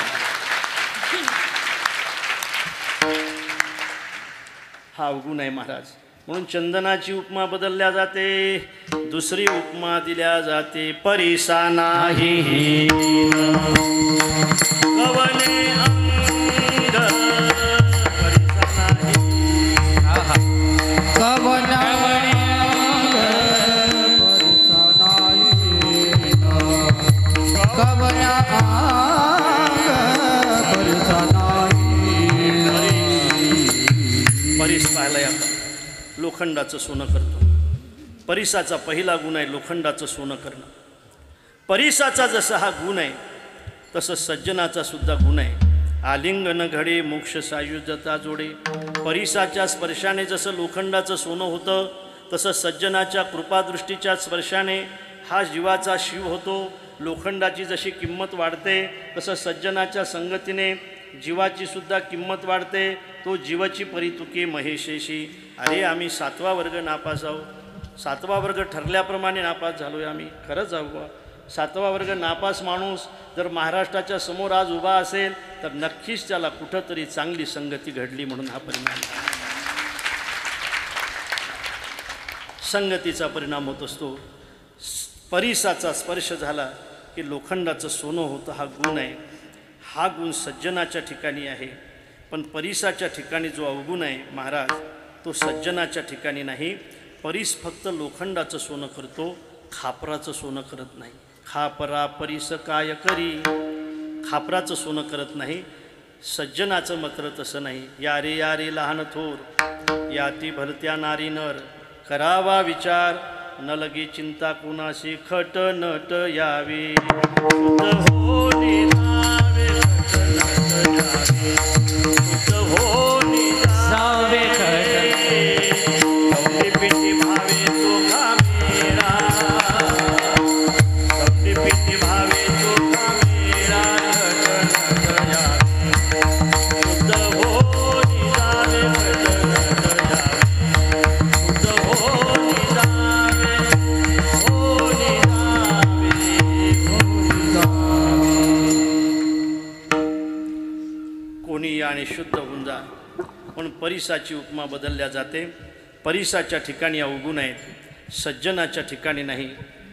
हा अवगुण आहे महाराज. म्हणून चंदनाची उपमा बदलल्या जाते, दुसरी उपमा दिल्या जाते. परिसा नाही कवने अंग, परिसा नाही कवना परीस पाहिलाय आपण, लोखंडाचं सोनं करतो. परिसाचा पहिला गुण आहे लोखंडाचं सोनं करणं. परिसाचा जसा हा गुण आहे तसं सज्जनाचा सुद्धा गुण आहे. आलिंगन घडे मोक्ष सायुज्यता जोडे. परिसाच्या स्पर्शाने जसं लोखंडाचं सोनं होतं, तसं सज्जनाच्या कृपादृष्टीच्या स्पर्शाने हा जीवाचा शिव होतो. लोखंडाची जशी किंमत वाढते तसं सज्जनाच्या संगतीने जीवाची सुद्धा किंमत वाढते. तो जीवाची परितुके महेशेशी. अरे आम्ही 7वा वर्ग नापास आहोत, 7वा वर्ग ठरल्याप्रमाणे नापास झालो आहे आम्ही. खरंच आहोत. 7वा वर्ग नापास माणूस जर महाराष्ट्राच्या समोर आज उभा असेल तर नक्कीच त्याला कुठंतरी चांगली संगती घडली म्हणून हा परिणाम. संगतीचा परिणाम होत असतो. परिसाचा स्पर्श झाला की लोखंडाचं सोनं होतं. हा गुण आहे. हा गुण सज्जनाच्या ठिकाणी आहे. पण परिसाच्या ठिकाणी जो अवगुण आहे महाराज, तो सज्जनाच्या ठिकाणी नाही. परिस फक्त लोखंडाचं सोनं करतो, खापराचं सोनं करत नाही. खापरा परिस काय करी, खापराचं सोनं करत नाही. सज्जनाचं मात्र तसं नाही. यारे यारे लहान थोर, याती भरत्या नारी नर, करावा विचार न लगे चिंता कुणाशी, खट नट यावे शुद्ध होणे जावे, खट नट यावे शुद्ध होणे जावे, कवडी पिटी भावे चोखा मेरा, कवडी पिटी भावे चोखा मेरा, खट नट यावे शुद्ध होणे जावे, खट नट यावे शुद्ध होणे जावे, होणे जावे. कोणी या आणि शुद्ध होऊन जा. पण परिसाची उपमा बदलल्या जाते. परिसाच्या ठिकाणी अवगुण आहेत, सज्जनाच्या ठिकाणी नाही.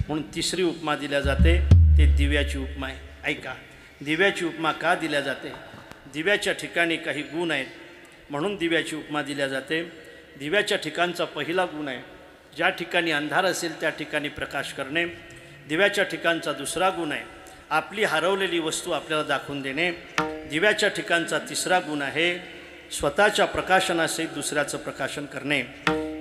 म्हणून तिसरी उपमा दिल्या जाते, ते दिव्याची उपमा आहे. ऐका, दिव्याची उपमा का दिल्या जाते? दिव्याच्या ठिकाणी काही गुण आहेत म्हणून दिव्याची उपमा दिल्या जाते. दिव्याच्या ठिकाणचा पहिला गुण आहे, ज्या ठिकाणी अंधार असेल त्या ठिकाणी प्रकाश करणे. दिव्याच्या ठिकाणचा दुसरा गुण आहे, आपली हरवलेली वस्तू आपल्याला दाखवून देणे. दिव्याच्या ठिकाणचा तिसरा गुण आहे, स्वतःच्या प्रकाशनासहित दुसऱ्याचं प्रकाशन करणे.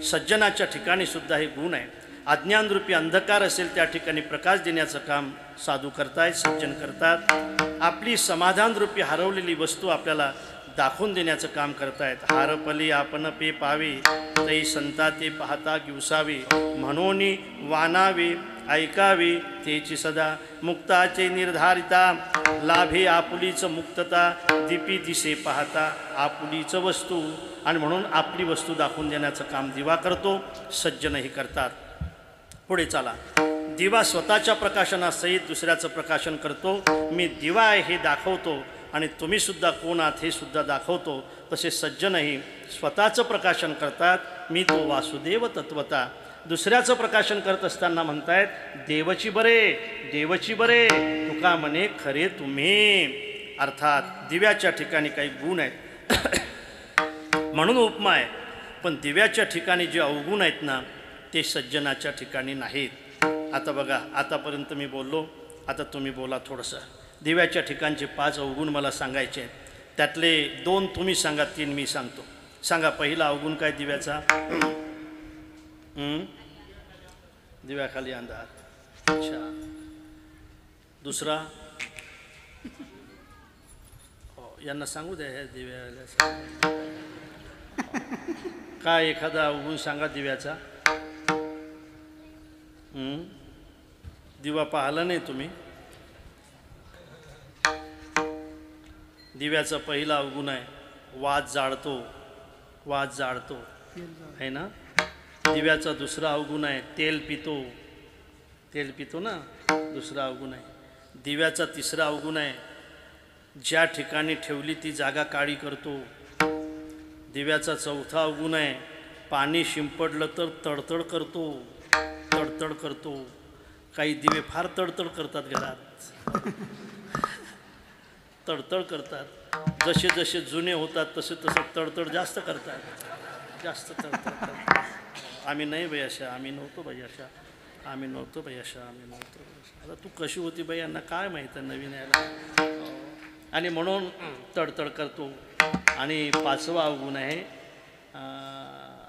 सज्जनाच्या ठिकाणी सुद्धा हे गुण आहे. अज्ञानरूपी अंधकार असेल त्या ठिकाणी प्रकाश देण्याचं काम साधू करतायत, सज्जन करतात. आपली समाधानरूपी हरवलेली वस्तू आपल्याला दाखवून देण्याचं काम करतायत. हारपली आपण पे पावे, तै संता ते पाहता दिवसावे, म्हणून वानावे ऐकावे तेची सदा, मुक्ताचे निर्धारिता लाभे आपुलीच मुक्तता, दीपी दिसे पाहता आपुलीच वस्तू. आणि म्हणून आपली वस्तू दाखवून देण्याचं काम दिवा करतो, सज्जनही करतात. पुढे चला. दिवा स्वतःच्या प्रकाशनासहित दुसऱ्याचं प्रकाशन करतो. मी दिवा आहे हे दाखवतो आणि तुम्ही सुद्धा कोण आहात हे सुद्धा दाखवतो. तसे सज्जनही स्वतःचं प्रकाशन करतात. मी तो वासुदेव तत्वता. दुसऱ्याचं प्रकाशन करत असताना म्हणतायत, देवची बरे देवची बरे, तुका म्हणे खरे तुम्ही. अर्थात दिव्याच्या ठिकाणी काही गुण आहेत म्हणून उपमा आहे. पण दिव्याच्या ठिकाणी जे अवगुण आहेत ना, ते सज्जनाच्या ठिकाणी नाहीत. आता बघा, आतापर्यंत मी बोललो, आता तुम्ही बोला थोडंसं. दिव्याच्या ठिकाणचे 5 अवगुण मला सांगायचे आहेत. त्यातले 2 तुम्ही सांगा, 3 मी सांगतो. सांगा, पहिला अवगुण काय दिव्याचा? दिव्याखाली अंधार. अच्छा. दुसरा? हो, यांना सांगू द्या ह्या दिव्याला. काय एखादा अवगुण सांगा दिव्याचा. दिवा पाहिला नाही तुम्ही. दिव्याचा पहिला अवगुण आहे वाज जाळतो. वाज जाळतो आहे ना. दिव्याचा दुसरा अवगुण आहे तेल पितो. तेल पितो ना, दुसरा अवगुण आहे. दिव्याचा तिसरा अवगुण आहे ज्या ठिकाणी ठेवली ती जागा काळी करतो. दिव्याचा चौथा अवगुण आहे पाणी शिंपडलं तर तडतड करतो. तडतड करतो. काही दिवे फार तडतड करतात घरात. तडतड करतात. जसे जसे जुने होतात तसे तसे तडतड जास्त करतात. जास्त तडतड करतात. आम्ही नाही बाई अशा, आम्ही नव्हतो बाई अशा, आम्ही नव्हतो बाई अशा, आम्ही नव्हतो. आता तू कशी होती बाई यांना काय माहीत आहे नवीन यायला. आणि म्हणून तडतड करतो. आणि पाचवा अवगुण आहे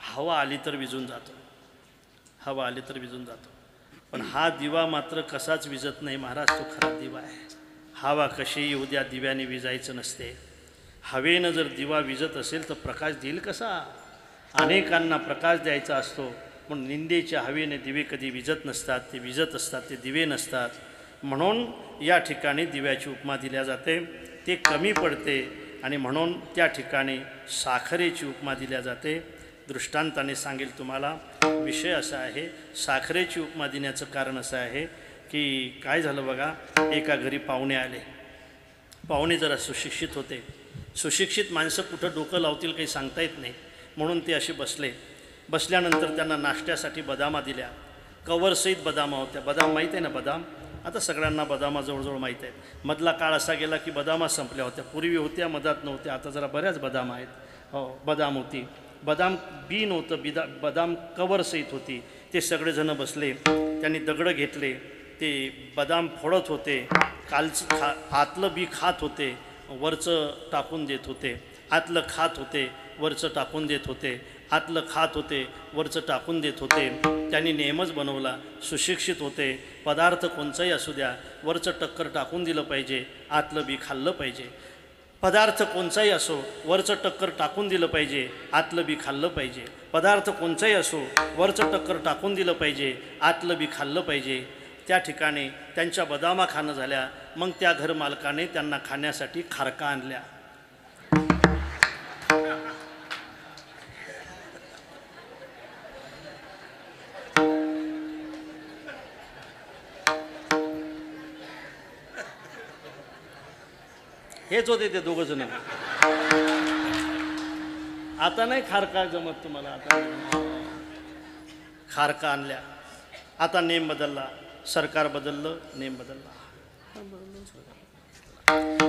हवा आली तर विझून जातो. हवा आली तर विझून जातो. पण हा दिवा मात्र कसाच विझत नाही महाराज. तो खरा दिवा आहे. हवा कशीही उद्या दिव्याने विजायचं नसते. हवेनं जर दिवा विजत असेल तर प्रकाश देईल कसा. अनेकांना प्रकाश द्यायचा असतो. पण निंदेच्या हवेने दिवे कधी विजत नसतात. ते विजत असतात, ते दिवे नसतात. म्हणून या ठिकाणी दिव्याची उपमा दिल्या जाते. ते कमी पडते आणि म्हणून त्या ठिकाणी साखरेची उपमा दिल्या जाते. दृष्टांताने सांगेल तुम्हाला. विषय असा आहे, साखरेची उपमा देण्याचं कारण असं आहे की काय झालं बघा. एका घरी पाहुणे आले. पाहुणे जरा सुशिक्षित होते. सुशिक्षित माणसं कुठं डोकं लावतील काही सांगता येत नाही. म्हणून ते असे बसले. बसल्यानंतर त्यांना नाश्त्यासाठी बदामा दिल्या. कवरसहित बदामा होत्या. बदाम माहीत आहे ना बदाम. आता सगळ्यांना बदामा जवळजवळ माहीत आहेत. मधला काळ असा गेला की बदामा संपल्या होत्या. पूर्वी होत्या, मधात नव्हत्या. आता जरा बऱ्याच बदाम आहेत. हो, बदाम होती. बदाम बी नव्हतं, बदाम कवरसहित होती. ते सगळेजणं बसले. त्यांनी दगडं घेतले. ते बदाम फोडत होते. कालचं आतलं बी खात होते, वरचं टाकून देत होते. आतलं खात होते, वरचं टाकून देत होते. आतलं खात होते, वरचं टाकून देत होते. त्यांनी नेमच बनवला. सुशिक्षित होते. पदार्थ कोणचाही असू द्या, वरचं टक्कर टाकून दिलं पाहिजे, आतलं बी खाल्लं पाहिजे. पदार्थ कोणचाही असो, वरचं टक्कर टाकून दिलं पाहिजे, आतलं बी खाल्लं पाहिजे. पदार्थ कोणचाही असो, वरचं टक्कर टाकून दिलं पाहिजे, आतलं बी खाल्लं पाहिजे. त्या ठिकाणी त्यांच्या बदामा खाणं झाल्या. मग त्या घरमालकाने त्यांना खाण्यासाठी खारका आणल्या. हेच होते ते दोघं जण. आता नाही खारका जमत तुम्हाला. आता खारका आणल्या. आता नेम बदलला. सरकार बदललं, नेम बदलला.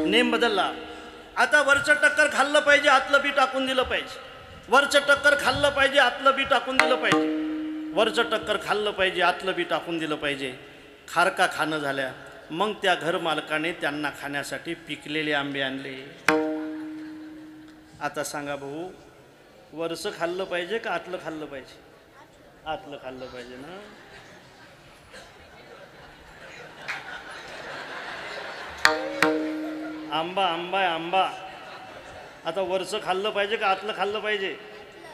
नेम बदलला. आता वरचं टक्कर खाल्लं पाहिजे, आतलं बी टाकून दिलं पाहिजे. वरचं टक्कर खाल्लं पाहिजे, आतलं बी टाकून दिलं पाहिजे. वरचं टक्कर खाल्लं पाहिजे, आतलं बी टाकून दिलं पाहिजे. खारका खाणं झाल्या. मग त्या घरमालकाने त्यांना खाण्यासाठी पिकलेले आंबे आणले. आता सांगा भाऊ, वरचं खाल्लं पाहिजे का आतलं खाल्लं पाहिजे? आतलं खाल्लं पाहिजे ना. आंबा आंबा आहे आंबा. आता वरचं खाल्लं पाहिजे का आतलं खाल्लं पाहिजे?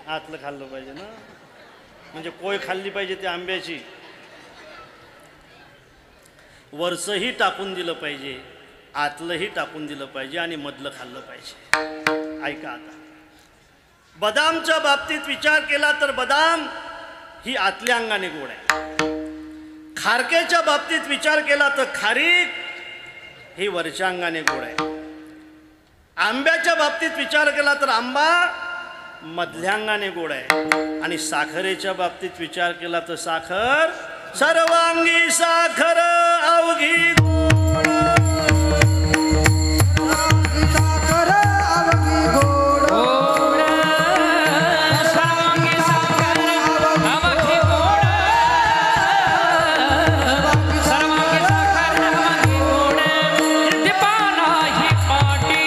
आतलं खाल्लं पाहिजे ना. म्हणजे कोय खाल्ली पाहिजे त्या आंब्याची. वरचंही टाकून दिलं पाहिजे, आतलंही टाकून दिलं पाहिजे आणि मधलं खाल्लं पाहिजे. ऐका आता, बदामच्या बाबतीत विचार केला तर बदाम ही आतल्या अंगाने गोड आहे. खारकेच्या बाबतीत विचार केला तर खारीक ही वरच्या अंगाने गोड आहे. आंब्याच्या बाबतीत विचार केला तर आंबा मधल्या अंगाने गोड आहे. आणि साखरेच्या बाबतीत विचार केला तर साखर सर्वांगी साखर अवघी गोड. साखर अवघी गोड. सर्वांगी साखर अवघी गोड. सर्वांगी साखर अवघी गोड. दीपाना ही पाटी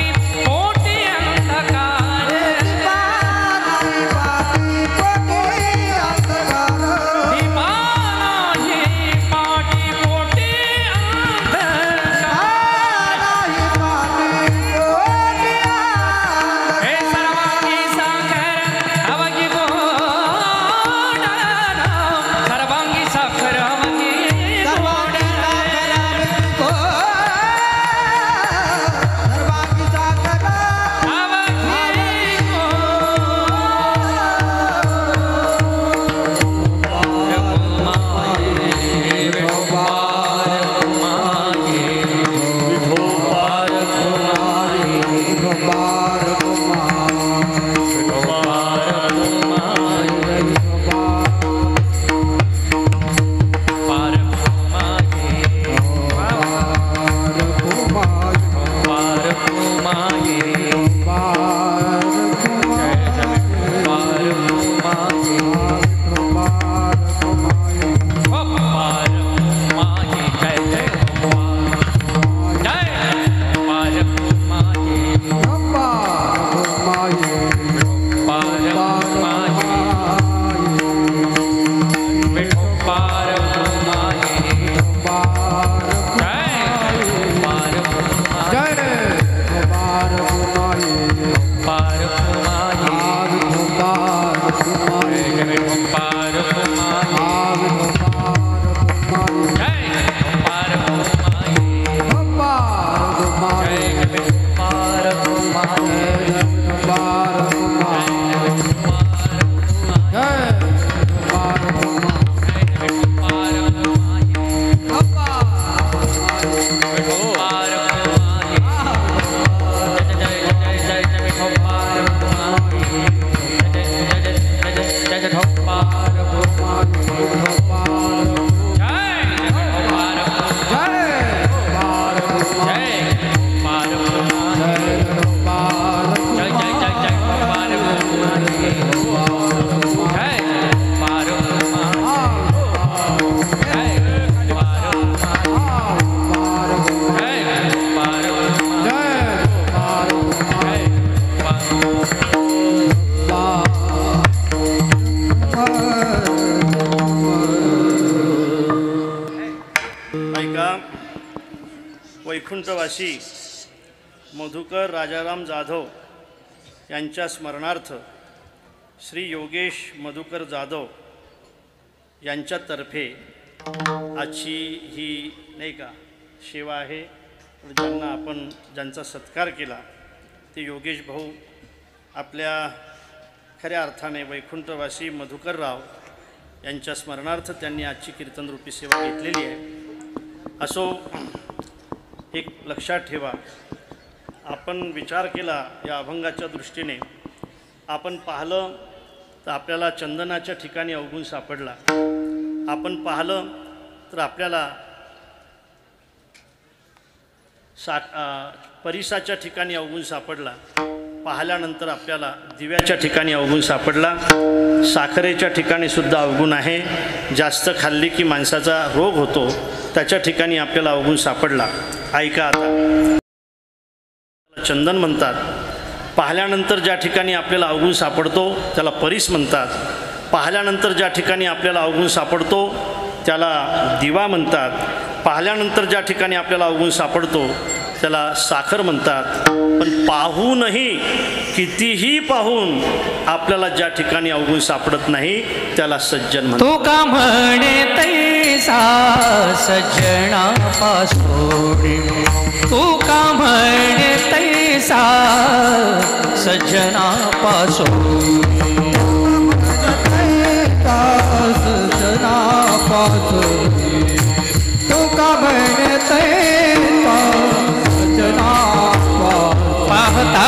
पोटी अंधकार. दीपाना ही पाटी पोटी अंधकार. दीपाना ही पाटी पोटी अंधकार. वैकुंठवासी मधुकर राजाराम जाधव यांच्या स्मरणार्थ श्री योगेश मधुकर जाधव यांच्यातर्फे आजची ही नाही का सेवा आहे. ज्यांना आपण ज्यांचा सत्कार केला ते योगेश भाऊ आपल्या खऱ्या अर्थाने वैकुंठवासी मधुकरराव यांच्या स्मरणार्थ त्यांनी आजची कीर्तनरूपी सेवा घेतलेली आहे. असो, एक लक्षात ठेवा, आपण विचार केला या अभंगाच्या दृष्टीने, आपण पाहिलं तर आपल्याला चंदनाच्या ठिकाणी अवगुण सापडला, आपण पाहिलं तर आपल्याला परिसाच्या ठिकाणी अवगुण सापडला, पाहिल्यानंतर आपल्याला दिव्याच्या ठिकाणी अवगुण सापडला, साखरेच्या ठिकाणी सुद्धा अवगुण आहे, जास्त खाल्ली की माणसाचा रोग होतो त्याच्या ठिकाणी आपल्याला अवगुण सापडला. ऐका आता, चंदन म्हणतात. पाहिल्यानंतर ज्या ठिकाणी आपल्याला अवगुण सापडतो त्याला परिस म्हणतात. पाहिल्यानंतर ज्या ठिकाणी आपल्याला अवगुण सापडतो त्याला दिवा म्हणतात. पाहिल्यानंतर ज्या ठिकाणी आपल्याला अवगुण सापडतो त्याला साखर म्हणतात. पण पाहूनही, कितीही पाहून आपल्याला ज्या ठिकाणी अवगुण सापडत नाही त्याला सज्जन म्हणतात. तू का म्हणे तैसा सज्जना पासोडी, तू का म्हणे तैसा सज्जना पासोडी, सज्जना पासोडी, तू का म्हणे तैसा सज्जना पाहता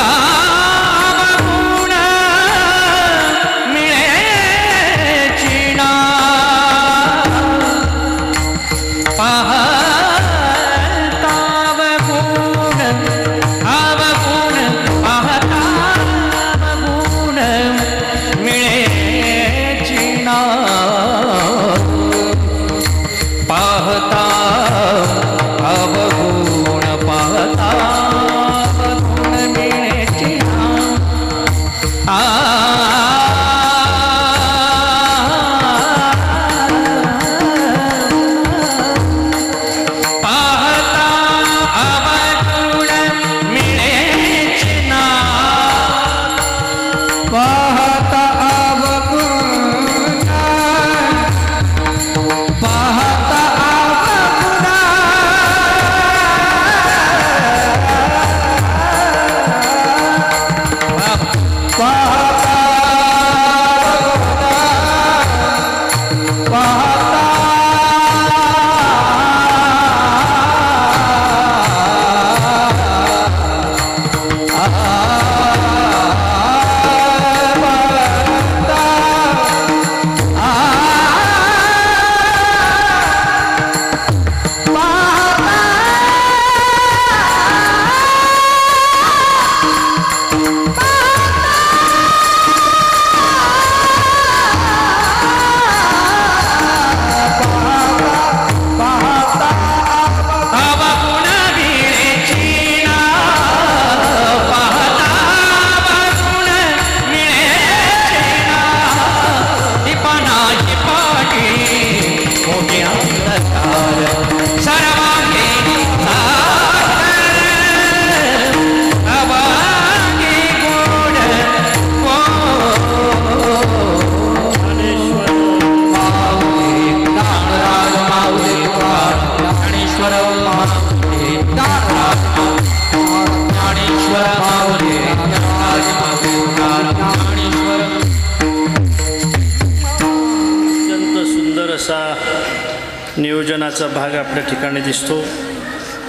नियोजनाचा भाग आपल्या ठिकाणी दिसतो.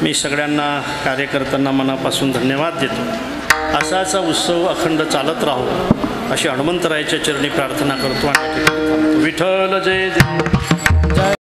मी सगळ्यांना कार्यकर्त्यांना मनापासून धन्यवाद देतो. असाचा उत्सव अखंड चालत राहो अशी हनुमंतरायाच्या चरणी प्रार्थना करतो आणि विठ्ठल जय जय.